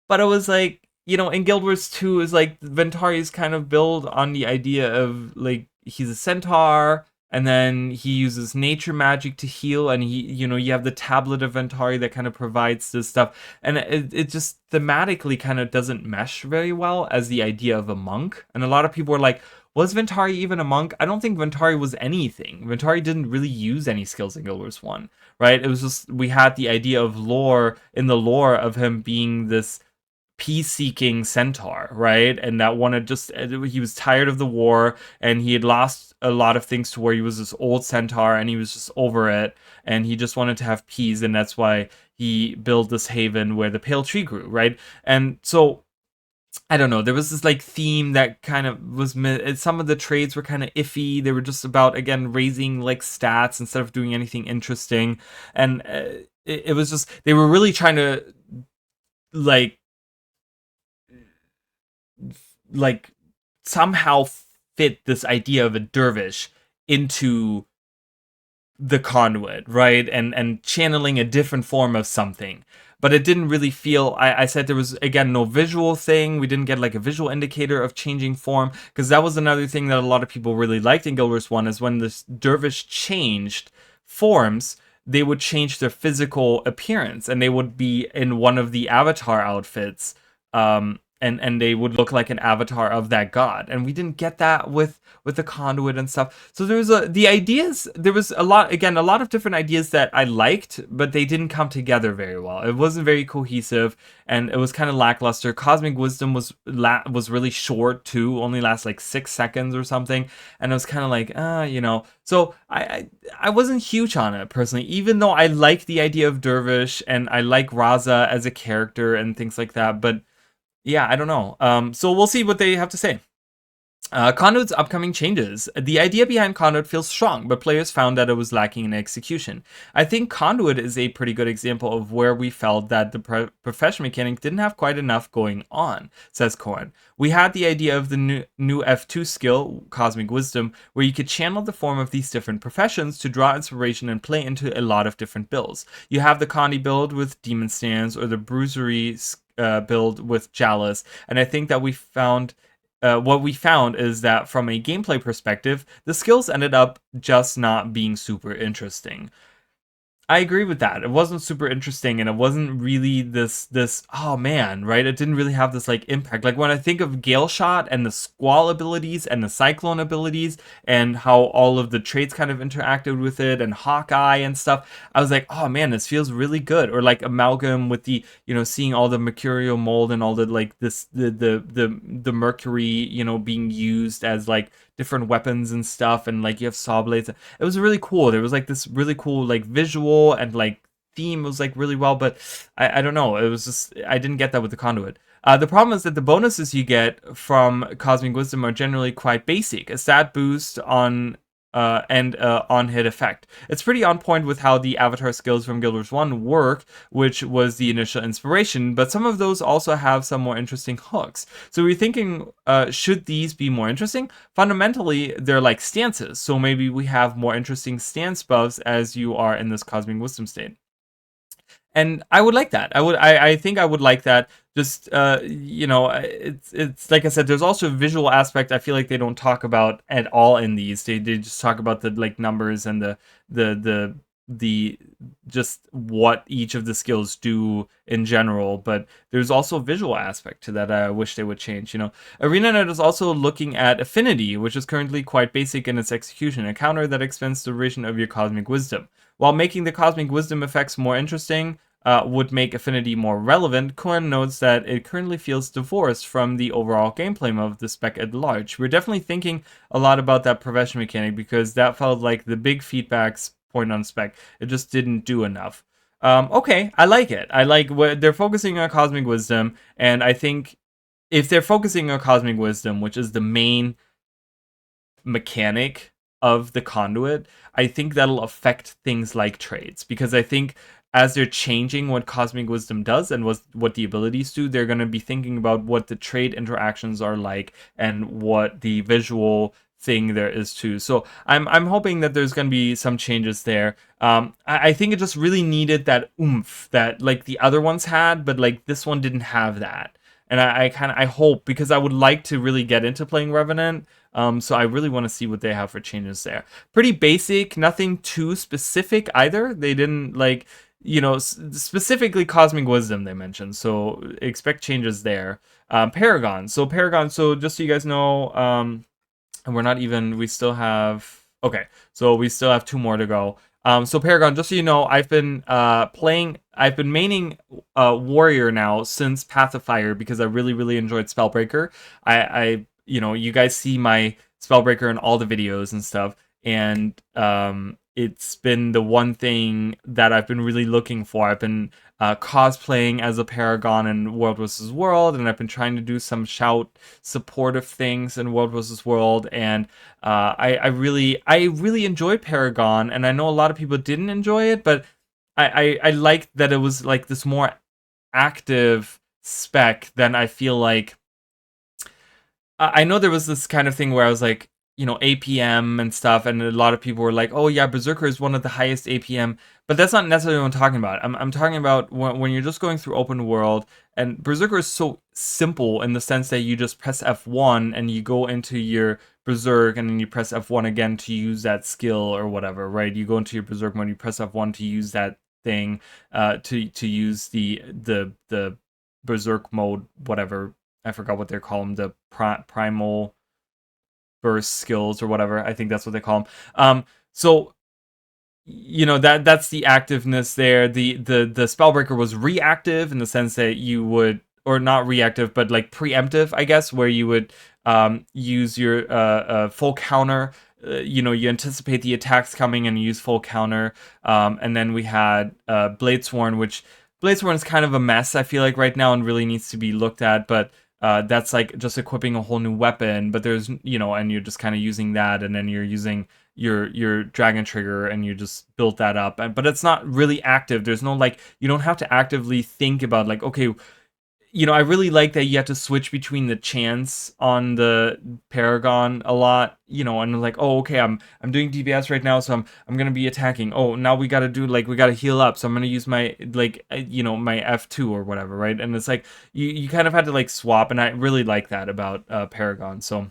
but it was like, in Guild Wars 2 is like Ventari's kind of build on the idea of like he's a centaur, and then he uses nature magic to heal, and you have the tablet of Ventari that kind of provides this stuff, and it just thematically kind of doesn't mesh very well as the idea of a monk. And a lot of people were like, was Ventari even a monk? I don't think Ventari was anything. Ventari didn't really use any skills in Guild Wars 1, right? It was just, we had the idea of lore of him being this peace-seeking centaur, right? And that he was tired of the war, and he had lost a lot of things to where he was this old centaur, and he was just over it, and he just wanted to have peace, and that's why he built this haven where the pale tree grew, right? And so I don't know. There was this like theme that kind of was. Some of the trades were kind of iffy. They were just about again raising like stats instead of doing anything interesting, and it was just they were really trying to like like somehow fit this idea of a dervish into the conduit, right? And channeling a different form of something. But it didn't really feel. I said there was again no visual thing. We didn't get like a visual indicator of changing form, because that was another thing that a lot of people really liked in Guild Wars 1 is when this dervish changed forms, they would change their physical appearance and they would be in one of the avatar outfits. And they would look like an avatar of that god, and we didn't get that with the conduit and stuff. So there was there was a lot of different ideas that I liked, but they didn't come together very well. It wasn't very cohesive, and it was kind of lackluster. Cosmic Wisdom was really short too, only lasts like 6 seconds or something, and it was kind of like So I wasn't huge on it personally, even though I like the idea of dervish and I like Raza as a character and things like that, but yeah, I don't know. So we'll see what they have to say. Conduit's upcoming changes. The idea behind Conduit feels strong, but players found that it was lacking in execution. I think Conduit is a pretty good example of where we felt that the profession mechanic didn't have quite enough going on, says Cohen. We had the idea of the new F2 skill, Cosmic Wisdom, where you could channel the form of these different professions to draw inspiration and play into a lot of different builds. You have the Condi build with Demon Stance, or the Bruisery build with Chalice, and I think that what we found is that from a gameplay perspective, the skills ended up just not being super interesting. I agree with that. It wasn't super interesting, and it wasn't really this oh man, right? It didn't really have this like impact. Like when I think of Galeshot and the Squall abilities and the Cyclone abilities and how all of the traits kind of interacted with it and Hawkeye and stuff, I was like, oh man, this feels really good. Or like Amalgam with the seeing all the mercurial mold and all the like the mercury being used as like different weapons and stuff, and like you have saw blades. It was really cool. There was like this really cool like visual and like theme. It was like really well, but I don't know. It was just I didn't get that with the conduit. The problem is that the bonuses you get from Cosmic Wisdom are generally quite basic. A stat boost on and on-hit effect. It's pretty on point with how the avatar skills from Guild Wars 1 work, which was the initial inspiration, but some of those also have some more interesting hooks. So we're thinking, should these be more interesting? Fundamentally, they're like stances, so maybe we have more interesting stance buffs as you are in this Cosmic Wisdom state. And I would like that. I think I would like that. Just it's like I said. There's also a visual aspect. I feel like they don't talk about at all in these. They just talk about the like numbers and the just what each of the skills do in general. But there's also a visual aspect to that I wish they would change. ArenaNet is also looking at Affinity, which is currently quite basic in its execution, a counter that extends the duration of your Cosmic Wisdom. While making the Cosmic Wisdom effects more interesting would make Affinity more relevant, Cohen notes that it currently feels divorced from the overall gameplay of the spec at large. We're definitely thinking a lot about that profession mechanic, because that felt like the big feedback point on spec. It just didn't do enough. Okay, I like it. I like what they're focusing on Cosmic Wisdom, and I think if they're focusing on Cosmic Wisdom, which is the main mechanic of the conduit, I think that'll affect things like trades, because I think as they're changing what Cosmic Wisdom does and what the abilities do, they're going to be thinking about what the trade interactions are like and what the visual thing there is too. So I'm hoping that there's going to be some changes there. I think it just really needed that oomph that like the other ones had, but like this one didn't have that. And I hope, because I would like to really get into playing Revenant. So I really want to see what they have for changes there. Pretty basic, nothing too specific either. They didn't like, specifically Cosmic Wisdom they mentioned. So expect changes there. Paragon. So just so you guys know, and we still have, okay, so we still have 2 more to go. So Paragon, just so you know, I've been maining Warrior now since Path of Fire, because I really, really enjoyed Spellbreaker. You guys see my Spellbreaker in all the videos and stuff, and it's been the one thing that I've been really looking for. I've been cosplaying as a Paragon in World vs. World, and I've been trying to do some shout supportive things in World vs. World, and I really enjoyed Paragon, and I know a lot of people didn't enjoy it, but I liked that it was like this more active spec than I feel like. I know there was this kind of thing where I was like, APM and stuff, and a lot of people were like, oh yeah, Berserker is one of the highest APM, but that's not necessarily what I'm talking about. I'm talking about when you're just going through open world, and Berserker is so simple in the sense that you just press F1 and you go into your Berserk, and then you press F1 again to use that skill or whatever, right? You go into your Berserk mode, you press F1 to use that thing, to use the Berserk mode, whatever. I forgot what they're called, the primal burst skills or whatever. I think that's what they call them. So that's the activeness there. The Spellbreaker was reactive in the sense that you would, or not reactive, but like preemptive, I guess, where you would use your full counter. You anticipate the attacks coming and use full counter. And then we had Bladesworn, which Bladesworn is kind of a mess, I feel like, right now, and really needs to be looked at, but that's like just equipping a whole new weapon, but there's, and you're just kind of using that, and then you're using your dragon trigger, and you just built that up, but it's not really active. There's no, like, you don't have to actively think about, like, okay, I really like that you have to switch between the chants on the Paragon a lot, and like, oh, okay, I'm doing DPS right now, so I'm gonna be attacking. Oh, now we gotta heal up, so I'm gonna use my, like, my F2 or whatever, right? And it's like, you kind of had to, like, swap, and I really like that about Paragon. So,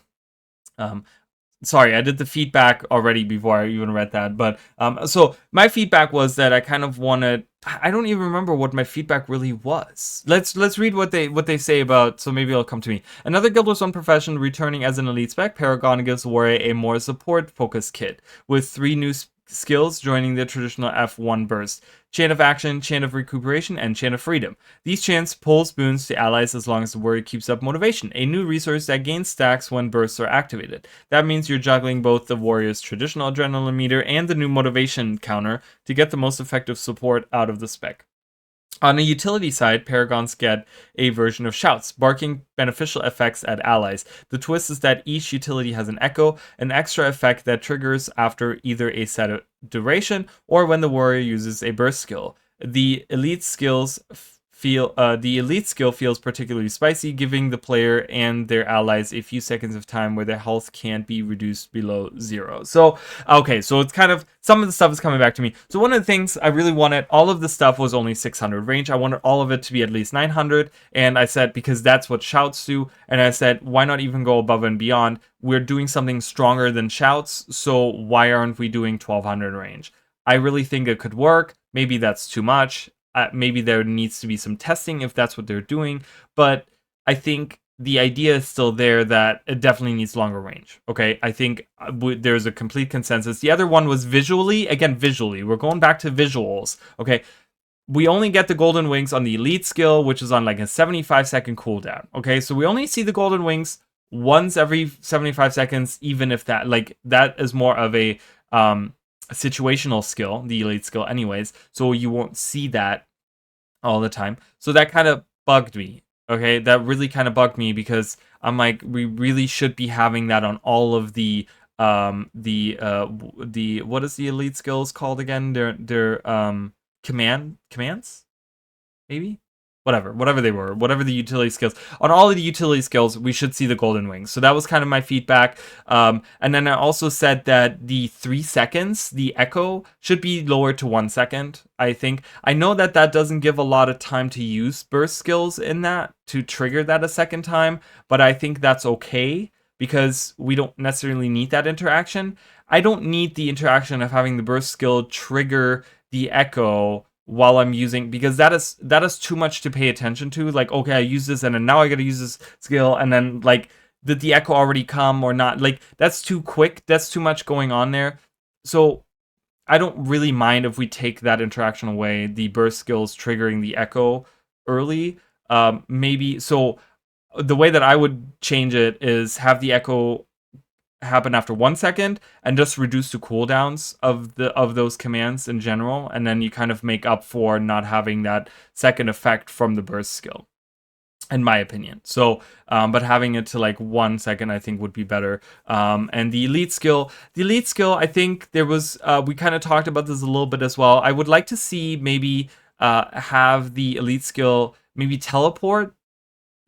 sorry, I did the feedback already before I even read that, but so my feedback was that I kind of wanted. I don't even remember what my feedback really was. Let's read what they say about. So maybe it'll come to me. Another Guild Wars 1 profession returning as an elite spec. Paragon gives Warrior a more support focused kit with 3 new skills joining the traditional F1 burst: Chain of Action, Chain of Recuperation, and Chain of Freedom. These chains pulls boons to allies as long as the warrior keeps up motivation, a new resource that gains stacks when bursts are activated. That means you're juggling both the warrior's traditional adrenaline meter and the new motivation counter to get the most effective support out of the spec. On the utility side, Paragons get a version of Shouts, barking beneficial effects at allies. The twist is that each utility has an echo, an extra effect that triggers after either a set duration or when the warrior uses a burst skill. The elite skill feels particularly spicy, giving the player and their allies a few seconds of time where their health can't be reduced below 0. So, okay, so it's kind of, some of the stuff is coming back to me. So one of the things I really wanted, all of the stuff was only 600 range. I wanted all of it to be at least 900, and I said, because that's what Shouts do, and I said, why not even go above and beyond? We're doing something stronger than Shouts, so why aren't we doing 1200 range? I really think it could work. Maybe that's too much. Maybe there needs to be some testing if that's what they're doing, but I think the idea is still there that it definitely needs longer range. Okay, I think there's a complete consensus. The other one was visually. Again, visually, we're going back to visuals. Okay, we only get the golden wings on the elite skill, which is on like a 75-second cooldown. Okay, so we only see the golden wings once every 75 seconds, even if that, like, that is more of a situational skill, the elite skill anyways, so you won't see that all the time. So that kind of bugged me. Okay, that really kind of bugged me, because I'm like, we really should be having that on all of the what is the elite skills called again? They're commands, maybe? Whatever they were, whatever the utility skills. On all of the utility skills, we should see the golden wings. So that was kind of my feedback. And then I also said that the 3 seconds, the echo, should be lowered to 1 second, I think. I know that that doesn't give a lot of time to use burst skills in that, to trigger that a second time, but I think that's okay, because we don't necessarily need that interaction. I don't need the interaction of having the burst skill trigger the echo while I'm using, because that is too much to pay attention to. Like, okay, I use this, and then now I gotta use this skill, and then, like, did the echo already come or not? Like, that's too quick. That's too much going on there. So I don't really mind if we take that interaction away, the burst skills triggering the echo early. Maybe, so the way that I would change it is have the echo happen after 1 second and just reduce the cooldowns of those commands in general, and then you kind of make up for not having that second effect from the burst skill, in my opinion. So, but having it to like 1 second, I think would be better. And the elite skill, I think there was, we kind of talked about this a little bit as well. I would like to see maybe have the elite skill maybe teleport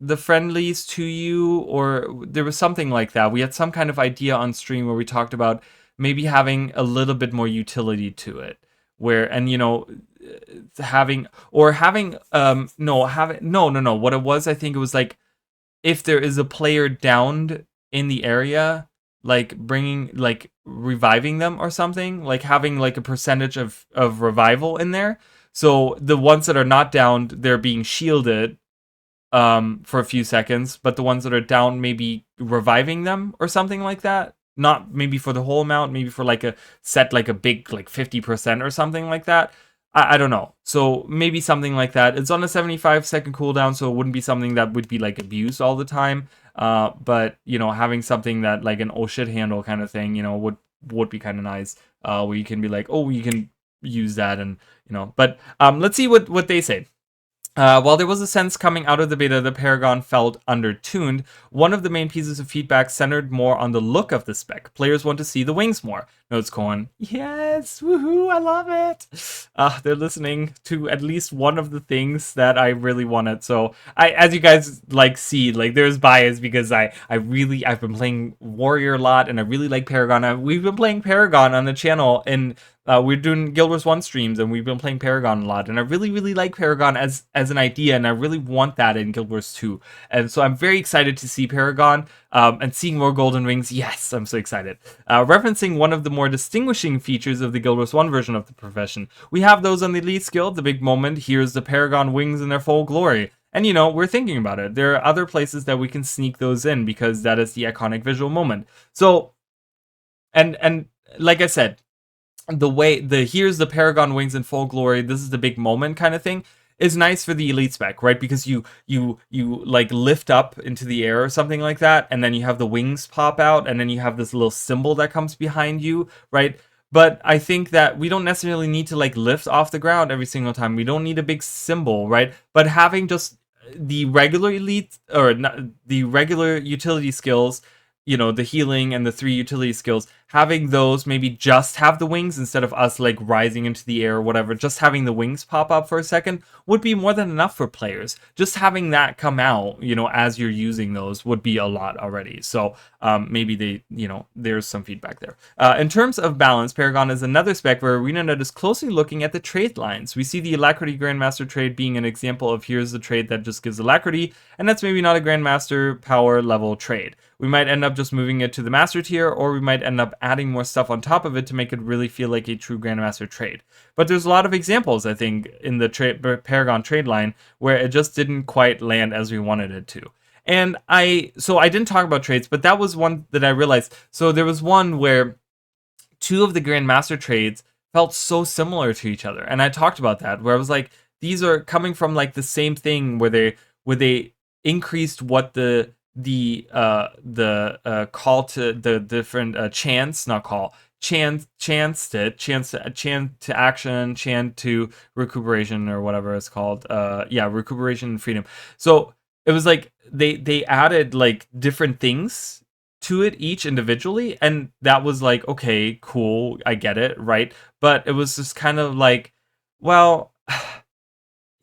the friendlies to you, or there was something like that. We had some kind of idea on stream where we talked about maybe having a little bit more utility to it, where, and you know, having what it was, I think it was like, if there is a player downed in the area, like reviving them or something, like having like a percentage of revival in there. So the ones that are not downed, they're being shielded for a few seconds, but the ones that are down, maybe reviving them or something like that. Not maybe for the whole amount, maybe for like a set, like a big, like 50% or something like that. I don't know. So maybe something like that. It's on a 75-second cooldown, so it wouldn't be something that would be like abused all the time. But you know, having something that like an oh shit handle kind of thing, you know, would be kind of nice. Where you can be like, oh, you can use that, and you know. But let's see what they say. While there was a sense coming out of the beta the Paragon felt undertuned, one of the main pieces of feedback centered more on the look of the spec. Players want to see the wings more. Notes going, yes, woohoo, I love it. They're listening to at least one of the things that I really wanted. So as you guys like see, like there's bias because I've been playing Warrior a lot, and I really like Paragon. We've been playing Paragon on the channel, and we're doing Guild Wars 1 streams, and we've been playing Paragon a lot, and I really like Paragon as an idea, and I really want that in Guild Wars 2. And so I'm very excited to see Paragon, and seeing more golden wings. Yes, I'm so excited. Referencing one of the more distinguishing features of the Guild Wars 1 version of the profession. We have those on the elite skill, the big moment. Here's the Paragon wings in their full glory. And you know, we're thinking about it. There are other places that we can sneak those in, because that is the iconic visual moment. So, and like I said, here's the Paragon wings in full glory, this is the big moment kind of thing, is nice for the elite spec, right? Because you like lift up into the air or something like that, and then you have the wings pop out, and then you have this little symbol that comes behind you, right? But I think that we don't necessarily need to like lift off the ground every single time. We don't need a big symbol, right? But having just the regular elite, or not, the regular utility skills, you know, the healing and the 3 utility skills, having those maybe just have the wings instead of us like rising into the air or whatever, just having the wings pop up for a second would be more than enough for players. Just having that come out, you know, as you're using those would be a lot already. So maybe they, you know, there's some feedback there. In terms of balance, Paragon is another spec where ArenaNet is closely looking at the trade lines. We see the Alacrity Grandmaster trade being an example of here's the trade that just gives Alacrity, and that's maybe not a Grandmaster power level trade. We might end up just moving it to the Master tier, or we might end up adding more stuff on top of it to make it really feel like a true Grandmaster trade. But there's a lot of examples, I think, in the Paragon trade line where it just didn't quite land as we wanted it to. And I didn't talk about trades, but that was one that I realized. So there was one where 2 of the Grandmaster trades felt so similar to each other. And I talked about that, where I was like, these are coming from like the same thing, where they increased what the call to the different chance to action, chant to recuperation, or whatever it's called. Recuperation and freedom. So it was like they added like different things to it each individually, and that was like, okay, cool, I get it, right? But it was just kind of like, well,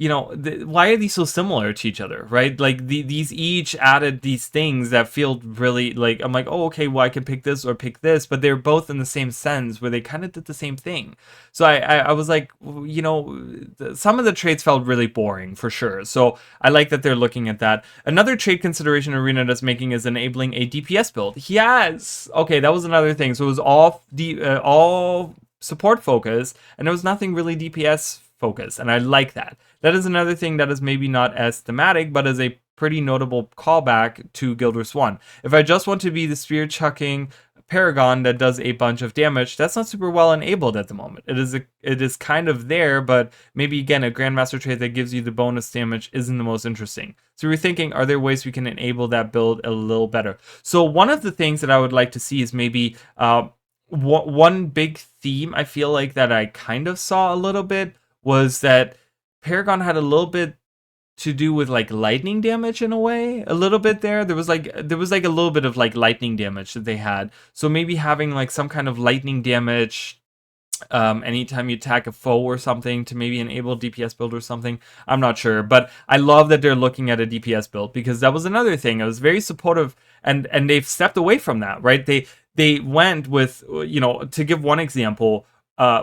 you know, why are these so similar to each other, right? Like these each added these things that feel really like, I'm like, oh, okay, well, I can pick this or pick this, but they're both in the same sense where they kind of did the same thing. So I was like, you know, some of the trades felt really boring for sure. So I like that they're looking at that. Another trade consideration ArenaNet is making is enabling a DPS build. Yes, okay, that was another thing. So it was all support focus, and there was nothing really DPS focus, and I like that. That is another thing that is maybe not as thematic, but is a pretty notable callback to Guild Wars 1. If I just want to be the spear chucking Paragon that does a bunch of damage, that's not super well enabled at the moment. It is kind of there, but maybe again a Grandmaster trait that gives you the bonus damage isn't the most interesting. So we're thinking, are there ways we can enable that build a little better? So one of the things that I would like to see is maybe one big theme I feel like that I kind of saw a little bit was that Paragon had a little bit to do with like lightning damage in a way, a little bit there. There was like a little bit of like lightning damage that they had. So maybe having like some kind of lightning damage anytime you attack a foe or something to maybe enable DPS build or something. I'm not sure, but I love that they're looking at a DPS build because that was another thing. I was very supportive, and they've stepped away from that, right? They went with, you know, to give one example,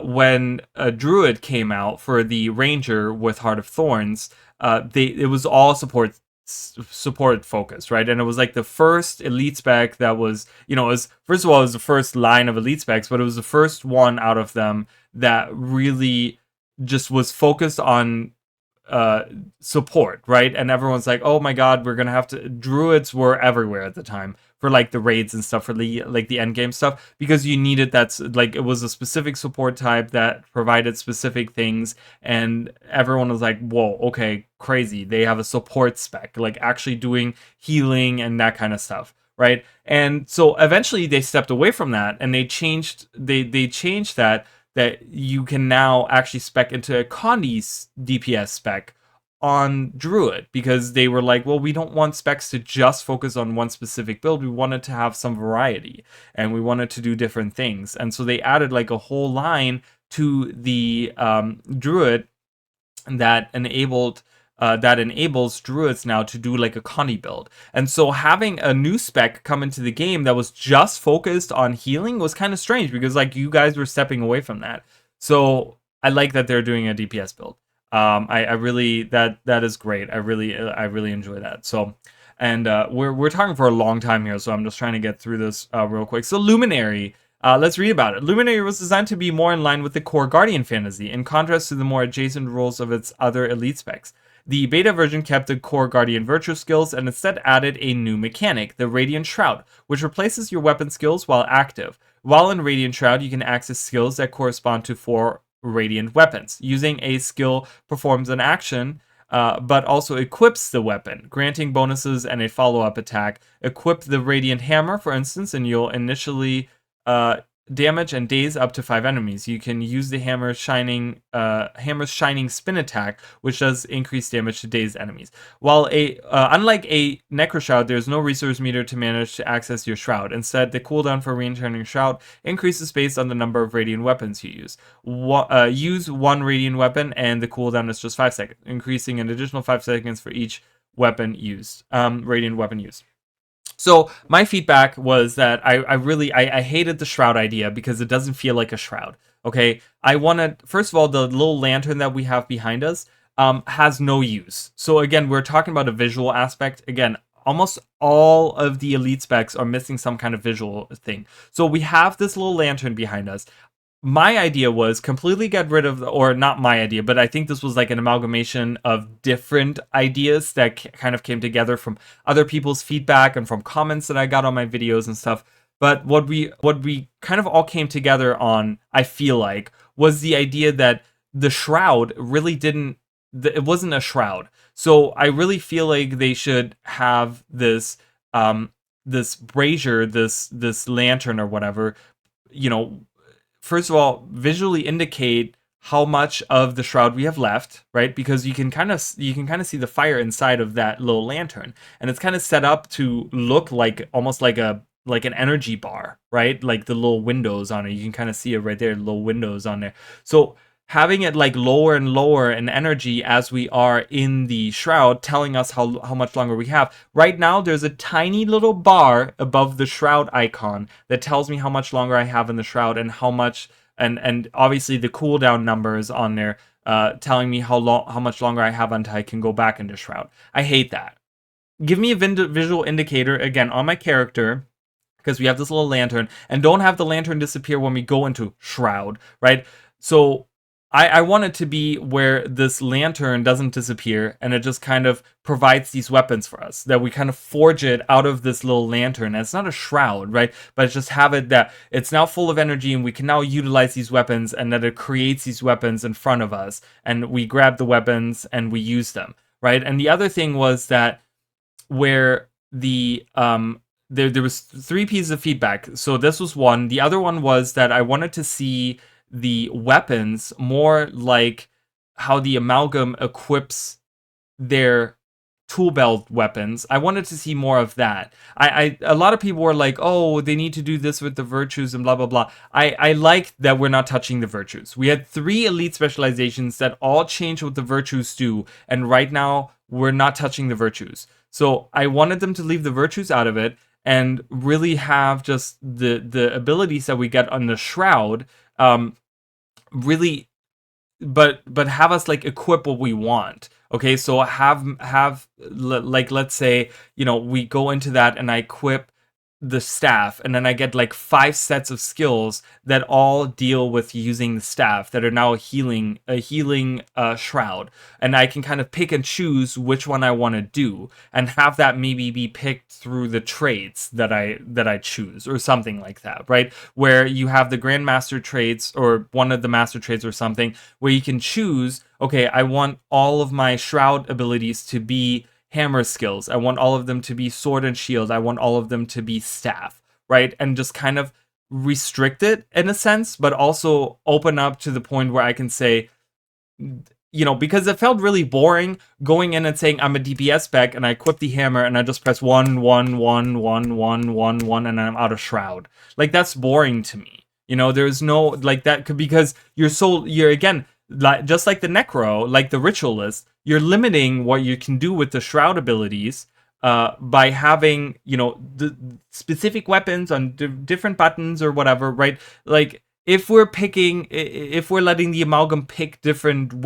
when a Druid came out for the Ranger with Heart of Thorns, it was all support focused, right? And it was like the first elite spec that was, you know, first of all, it was the first line of elite specs, but it was the first one out of them that really just was focused on support, right? And everyone's like, oh my god, we're gonna have to. Druids were everywhere at the time for like the raids and stuff, for the like the end game stuff, because you needed that's like, it was a specific support type that provided specific things, and everyone was like, whoa, okay, crazy, they have a support spec like actually doing healing and that kind of stuff, right? And so eventually they stepped away from that, and they changed that you can now actually spec into a Conduit DPS spec on Druid, because they were like, well, we don't want specs to just focus on one specific build. We wanted to have some variety, and we wanted to do different things. And so they added like a whole line to the Druid that enables Druids now to do like a Connie build. And so having a new spec come into the game that was just focused on healing was kind of strange, because like you guys were stepping away from that. So I like that they're doing a DPS build. I really, that is great. I really enjoy that. So, and we're talking for a long time here, so I'm just trying to get through this real quick. So Luminary. Let's read about it. Luminary was designed to be more in line with the core Guardian fantasy, in contrast to the more adjacent roles of its other elite specs. The beta version kept the core Guardian virtue skills and instead added a new mechanic, the Radiant Shroud, which replaces your weapon skills while active. While in Radiant Shroud, you can access skills that correspond to 4 Radiant weapons. Using a skill performs an action, but also equips the weapon, granting bonuses and a follow-up attack. Equip the Radiant Hammer, for instance, and you'll initially damage and daze up to 5 enemies. You can use the hammer's shining spin attack, which does increase damage to dazed enemies. While unlike a Necro Shroud, there's no resource meter to manage to access your shroud. Instead, the cooldown for re-entering shroud increases based on the number of radiant weapons you use. Use 1 radiant weapon, and the cooldown is just 5 seconds, increasing an additional 5 seconds for each weapon used. Radiant weapon used. So my feedback was that I hated the shroud idea because it doesn't feel like a shroud. Okay, I wanted, first of all, the little lantern that we have behind us has no use. So again, we're talking about a visual aspect. Again, almost all of the elite specs are missing some kind of visual thing. So we have this little lantern behind us. My idea was completely get rid of, or not my idea, but I think this was like an amalgamation of different ideas that kind of came together from other people's feedback and from comments that I got on my videos and stuff. But what we kind of all came together on, I feel like, was the idea that the shroud really it wasn't a shroud. So I really feel like they should have this brazier, this lantern or whatever, you know, first of all, visually indicate how much of the shroud we have left, right? Because you can kind of see the fire inside of that little lantern, and it's kind of set up to look like almost like an energy bar, right? Like the little windows on it, you can kind of see it right there, little windows on there. So having it like lower and lower in energy as we are in the shroud, telling us how much longer we have. Right now, there's a tiny little bar above the shroud icon that tells me how much longer I have in the shroud, and how much, and obviously the cooldown numbers on there telling me how much longer I have until I can go back into shroud. I hate that. Give me a visual indicator again on my character, because we have this little lantern, and don't have the lantern disappear when we go into shroud, right? So I want it to be where this lantern doesn't disappear and it just kind of provides these weapons for us, that we kind of forge it out of this little lantern. And it's not a shroud, right? But just have it that it's now full of energy and we can now utilize these weapons, and that it creates these weapons in front of us and we grab the weapons and we use them, right? And the other thing was that where the there was 3 pieces of feedback. So this was one. The other one was that I wanted to see the weapons more like how the Amalgam equips their tool belt weapons. I wanted to see more of that. A lot of people were like, oh, they need to do this with the virtues and blah blah blah. I like that we're not touching the virtues. We had 3 elite specializations that all change what the virtues do, and right now we're not touching the virtues. So I wanted them to leave the virtues out of it and really have just the abilities that we get on the shroud, really, but have us like equip what we want. Okay, so have like, let's say, we go into that and I equip the staff, and then I get like 5 sets of skills that all deal with using the staff, that are now a healing shroud, and I can kind of pick and choose which one I want to do, and have that maybe be picked through the traits that I choose, or something like that, right? Where you have the Grandmaster traits, or one of the master traits or something, where you can choose, okay, I want all of my shroud abilities to be hammer skills. I want all of them to be sword and shield. I want all of them to be staff, right? And just kind of restrict it in a sense, but also open up to the point where I can say, because it felt really boring going in and saying I'm a DPS spec and I equip the hammer and I just press 1 1 1 1 1 1 1 and I'm out of shroud. Like, that's boring to me. There's no like that, because you're again, just like the Necro, like the Ritualist, you're limiting what you can do with the shroud abilities by having, the specific weapons on different buttons or whatever, right? Like, if we're letting the Amalgam pick different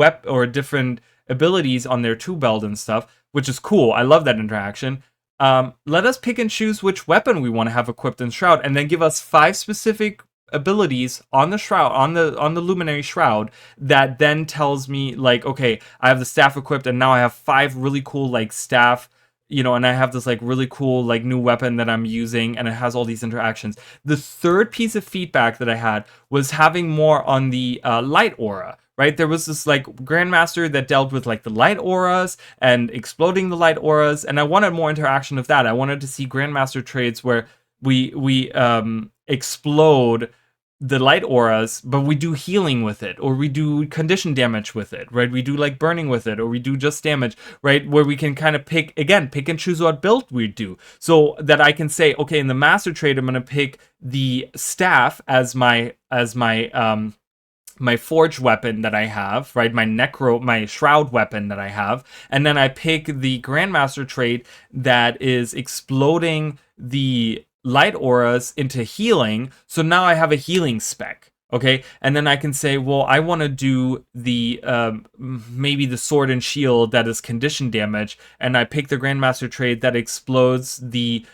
different abilities on their tool belt and stuff, which is cool. I love that interaction. Let us pick and choose which weapon we want to have equipped in shroud, and then give us 5 specific abilities on the shroud, on the Luminary shroud, that then tells me, like, okay, I have the staff equipped and now I have 5 really cool like staff, and I have this like really cool like new weapon that I'm using, and it has all these interactions. The third piece of feedback that I had was having more on the light aura, right? There was this like Grandmaster that dealt with like the light auras and exploding the light auras, and I wanted more interaction of that. I wanted to see Grandmaster trades where we explode the light auras, but we do healing with it, or we do condition damage with it, right? We do like burning with it, or we do just damage, right? Where we can kind of pick and choose what build we do, so that I can say, okay, in the master trade, I'm going to pick the staff as my my forge weapon that I have, right? My shroud weapon that I have, and then I pick the Grandmaster trait that is exploding the light auras into healing, so now I have a healing spec, okay? And then I can say, well, I want to do the maybe the sword and shield that is condition damage, and I pick the Grandmaster trait that explodes the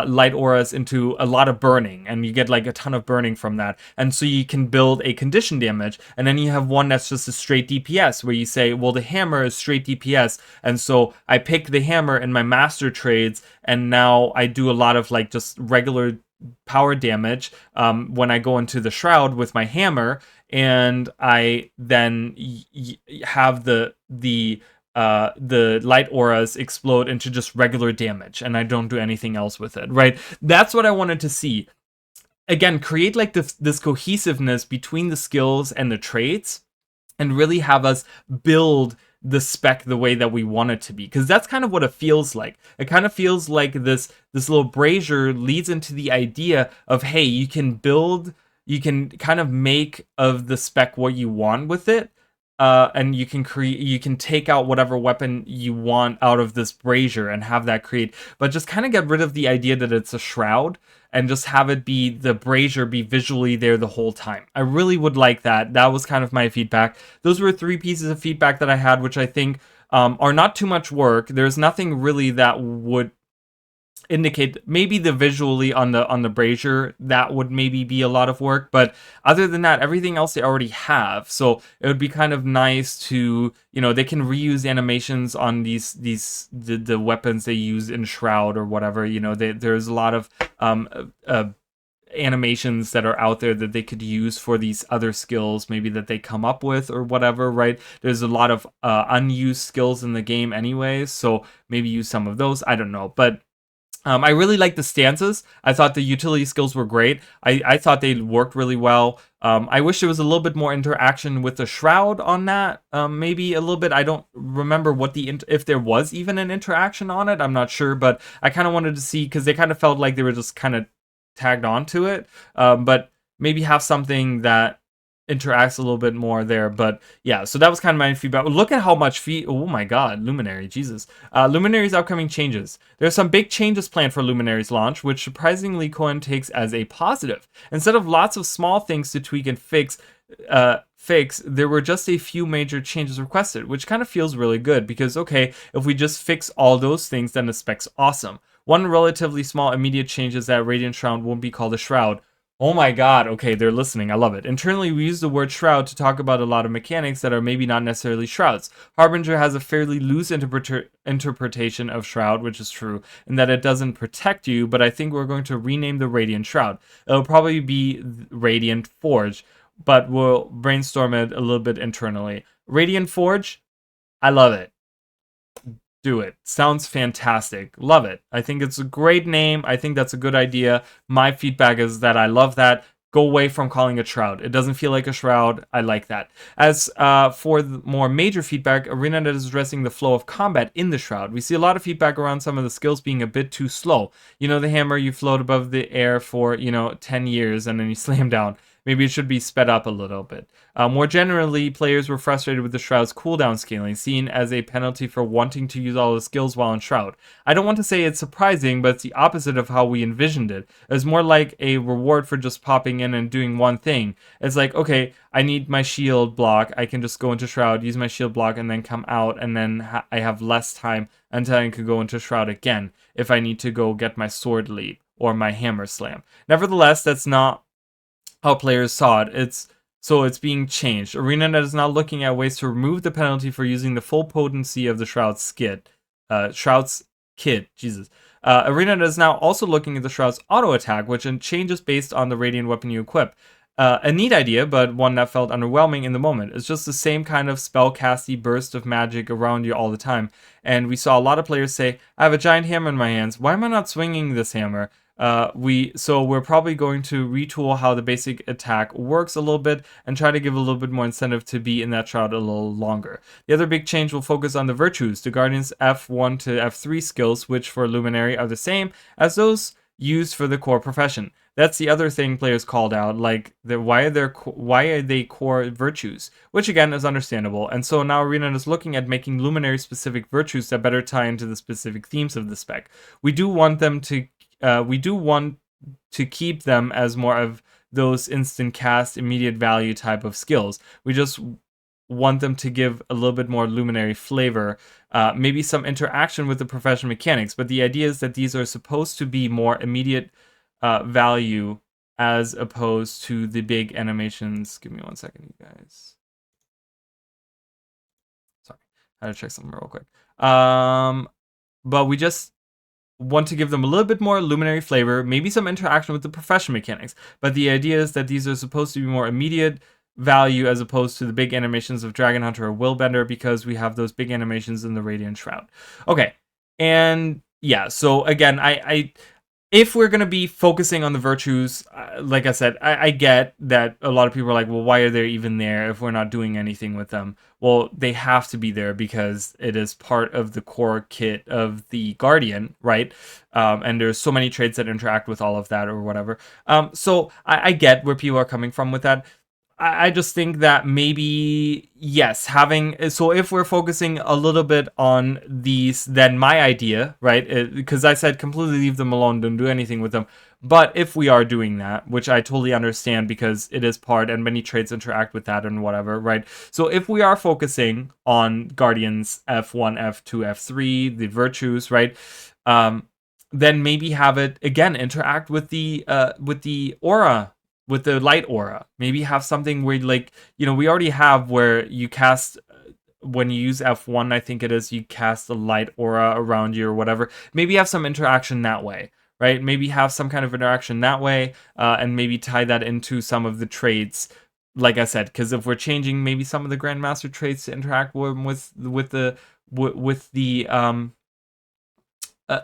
light auras into a lot of burning, and you get like a ton of burning from that, and so you can build a condition damage. And then you have one that's just a straight DPS, where you say, well, the hammer is straight DPS, and so I pick the hammer in my master trades, and now I do a lot of like just regular power damage when I go into the shroud with my hammer, and I then have the light auras explode into just regular damage, and I don't do anything else with it, right? That's what I wanted to see. Again, create like this cohesiveness between the skills and the traits, and really have us build the spec the way that we want it to be, because that's kind of what it feels like. It kind of feels like this little brazier leads into the idea of, hey, you can kind of make of the spec what you want with it. And you can take out whatever weapon you want out of this brazier and have that create, but just kind of get rid of the idea that it's a shroud, and just have it be the brazier be visually there the whole time. I really would like that. That was kind of my feedback. Those were 3 pieces of feedback that I had, which I think are not too much work. There's nothing really that would indicate maybe the visually on the brazier, that would maybe be a lot of work, but other than that, everything else they already have. So it would be kind of nice to, you know, they can reuse animations on the weapons they use in Shroud or whatever. You know, there's a lot of animations that are out there that they could use for these other skills maybe that they come up with or whatever, right? There's a lot of unused skills in the game anyways, so maybe use some of those. I don't know, but I really like the stances. I thought the utility skills were great. I thought they worked really well. I wish there was a little bit more interaction with the Shroud on that. Maybe a little bit. I don't remember what if there was even an interaction on it. I'm not sure, but I kind of wanted to see, because they kind of felt like they were just kind of tagged onto it. But maybe have something that interacts a little bit more there. But yeah, so that was kind of my feedback. Look at how much oh my god, Luminary, Jesus. Luminary's upcoming changes. There's some big changes planned for Luminary's launch, which surprisingly Cohen takes as a positive. Instead of lots of small things to tweak and fix, there were just a few major changes requested, which kind of feels really good, because okay, if we just fix all those things, then the spec's awesome. One relatively small immediate change is that Radiant Shroud won't be called a Shroud. Oh my god, okay, they're listening. I love it. Internally, we use the word Shroud to talk about a lot of mechanics that are maybe not necessarily Shrouds. Harbinger has a fairly loose interpretation of Shroud, which is true, in that it doesn't protect you, but I think we're going to rename the Radiant Shroud. It'll probably be Radiant Forge, but we'll brainstorm it a little bit internally. Radiant Forge, I love it. Do it. Sounds fantastic. Love it. I think it's a great name. I think that's a good idea. My feedback is that I love that. Go away from calling it Shroud. It doesn't feel like a Shroud. I like that. As for the more major feedback, ArenaNet is addressing the flow of combat in the Shroud. We see a lot of feedback around some of the skills being a bit too slow. You know, the hammer, you float above the air for, 10 years and then you slam down. Maybe it should be sped up a little bit. More generally, players were frustrated with the Shroud's cooldown scaling, seen as a penalty for wanting to use all the skills while in Shroud. I don't want to say it's surprising, but it's the opposite of how we envisioned it. It's more like a reward for just popping in and doing one thing. It's like, okay, I need my shield block. I can just go into Shroud, use my shield block, and then come out, and then I have less time until I can go into Shroud again if I need to go get my sword leap or my hammer slam. Nevertheless, that's not how players saw it. So it's being changed. ArenaNet is now looking at ways to remove the penalty for using the full potency of the Shroud's kit. Jesus. ArenaNet is now also looking at the Shroud's auto attack, which changes based on the Radiant weapon you equip. A neat idea, but one that felt underwhelming in the moment. It's just the same kind of spellcasty burst of magic around you all the time. And we saw a lot of players say, I have a giant hammer in my hands. Why am I not swinging this hammer? So we're probably going to retool how the basic attack works a little bit and try to give a little bit more incentive to be in that Shroud a little longer. The other big change will focus on the virtues. The Guardian's F1 to F3 skills, which for Luminary are the same as those used for the core profession. That's the other thing players called out, like why are they core virtues, which again is understandable. And so now Arena is looking at making Luminary specific virtues that better tie into the specific themes of the spec. We do want to keep them as more of those instant cast, immediate value type of skills. We just want them to give a little bit more Luminary flavor, maybe some interaction with the profession mechanics, but the idea is that these are supposed to be more immediate value as opposed to the big animations. Give me 1 second, you guys. Sorry, I had to check something real quick. But we just want to give them a little bit more Luminary flavor, maybe some interaction with the profession mechanics. But the idea is that these are supposed to be more immediate value as opposed to the big animations of Dragon Hunter or Willbender, because we have those big animations in the Radiant Shroud. Okay, and yeah, so again, if we're going to be focusing on the virtues, like I said, I get that a lot of people are like, well, why are they even there if we're not doing anything with them? Well, they have to be there because it is part of the core kit of the Guardian, right? And there's so many traits that interact with all of that or whatever. So I get where people are coming from with that. I just think that maybe, yes, so if we're focusing a little bit on these, then my idea, right, because I said completely leave them alone, don't do anything with them, but if we are doing that, which I totally understand because it is part and many traits interact with that and whatever, right, so if we are focusing on Guardians F1, F2, F3, the virtues, right, then maybe have it again interact with the aura, with the light aura. Maybe have something where, like, you know, we already have where you cast, when you use F1, I think it is, you cast a light aura around you or whatever. Maybe have some interaction that way, right? Maybe have some kind of interaction that way, and maybe tie that into some of the traits. Like I said, because if we're changing maybe some of the Grandmaster traits to interact with the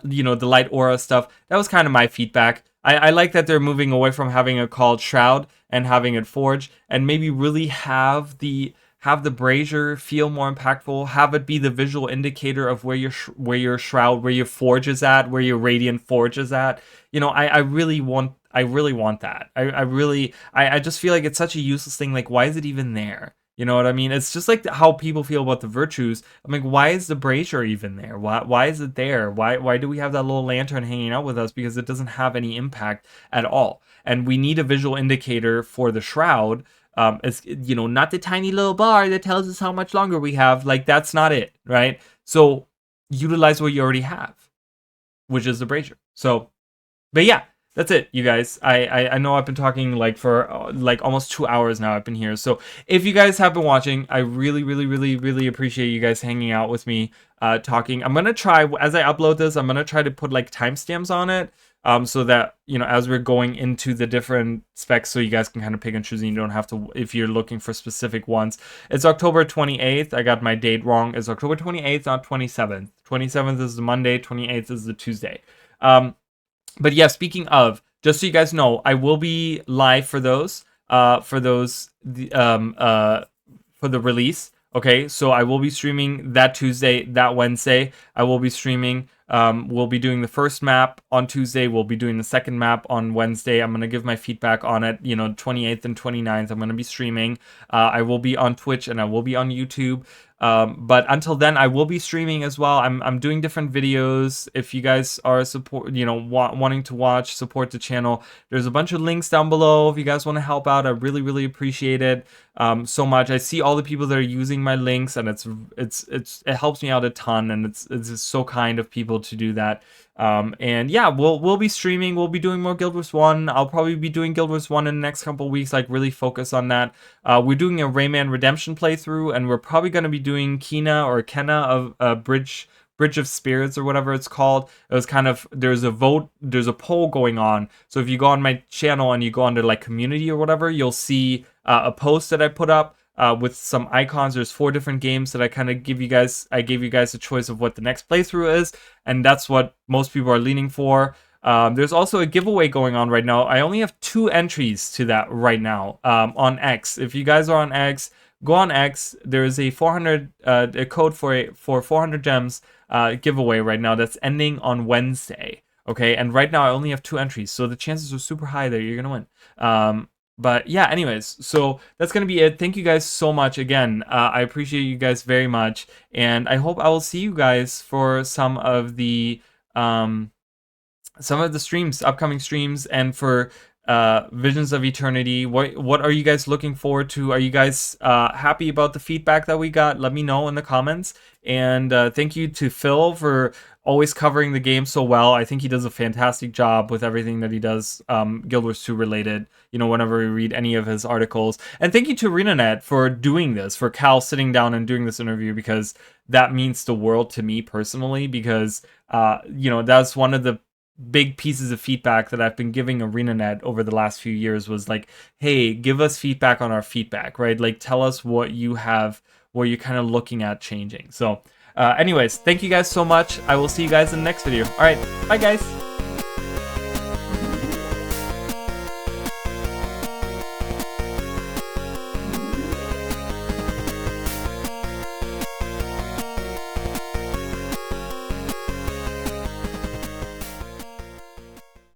you know, the light aura stuff, that was kind of my feedback. I like that they're moving away from having it called Shroud and having it Forge, and maybe really have the brazier feel more impactful, have it be the visual indicator of where your Shroud, where your Forge is at, where your Radiant Forge is at. You know, I really want that. I just feel like it's such a useless thing. Like, why is it even there? You know what I mean? It's just like how people feel about the virtues. I'm like, why is the brazier even there? Why is it there? Why do we have that little lantern hanging out with us? Because it doesn't have any impact at all. And we need a visual indicator for the Shroud. It's, you know, not the tiny little bar that tells us how much longer we have. Like, that's not it, right? So utilize what you already have, which is the brazier. So, but yeah. That's it, you guys. I know I've been talking like for like almost 2 hours now. I've been here. So if you guys have been watching, I really appreciate you guys hanging out with me, talking. I'm gonna try, as I upload this, I'm gonna try to put like timestamps on it, so that, you know, as we're going into the different specs, so you guys can kind of pick and choose, and you don't have to, if you're looking for specific ones. It's October 28th. I got my date wrong. It's October 28th, not 27th. 27th is the Monday. 28th is the Tuesday. But yeah, speaking of, just so you guys know, I will be live for those, for the release. Okay, so I will be streaming that Tuesday, that Wednesday. I will be streaming. We'll be doing the first map on Tuesday. We'll be doing the second map on Wednesday. I'm gonna give my feedback on it. You know, 28th and 29th, I'm gonna be streaming. I will be on Twitch and I will be on YouTube. But until then, I will be streaming as well. I'm doing different videos. If you guys are wanting to watch, support the channel, there's a bunch of links down below. If you guys want to help out, I really appreciate it so much. I see all the people that are using my links, and it helps me out a ton, and it's just so kind of people to do that. And yeah, we'll be streaming. We'll be doing more Guild Wars 1. I'll probably be doing Guild Wars 1 in the next couple weeks, like really focus on that. We're doing a Rayman Redemption playthrough, and we're probably going to be doing Kenna of Bridge of Spirits, or whatever it's called. It was kind of, there's a poll going on. So if you go on my channel and you go under like community or whatever, you'll see a post that I put up with some icons. There's 4 different games that I kind of give you guys. I gave you guys a choice of what the next playthrough is, and that's what most people are leaning for. There's also a giveaway going on right now. I only have 2 entries to that right now on X. If you guys are on X, go on X. There is a 400 a code for 400 gems giveaway right now that's ending on Wednesday. Okay, and right now I only have 2 entries, so the chances are super high that you're gonna win. But yeah, anyways, so that's going to be it. Thank you guys so much again. I appreciate you guys very much. And I hope I will see you guys for some of the streams, upcoming streams, and for Visions of Eternity. What are you guys looking forward to? Are you guys happy about the feedback that we got? Let me know in the comments. And thank you to Phil for always covering the game so well. I think he does a fantastic job with everything that he does, Guild Wars 2 related, you know, whenever we read any of his articles. And thank you to ArenaNet for doing this, for Cal sitting down and doing this interview, because that means the world to me personally, because, you know, that's one of the big pieces of feedback that I've been giving ArenaNet over the last few years, was like, hey, give us feedback on our feedback, right? Like, tell us what you have, what you're kind of looking at changing. So anyways, thank you guys so much. I will see you guys in the next video. All right, bye guys.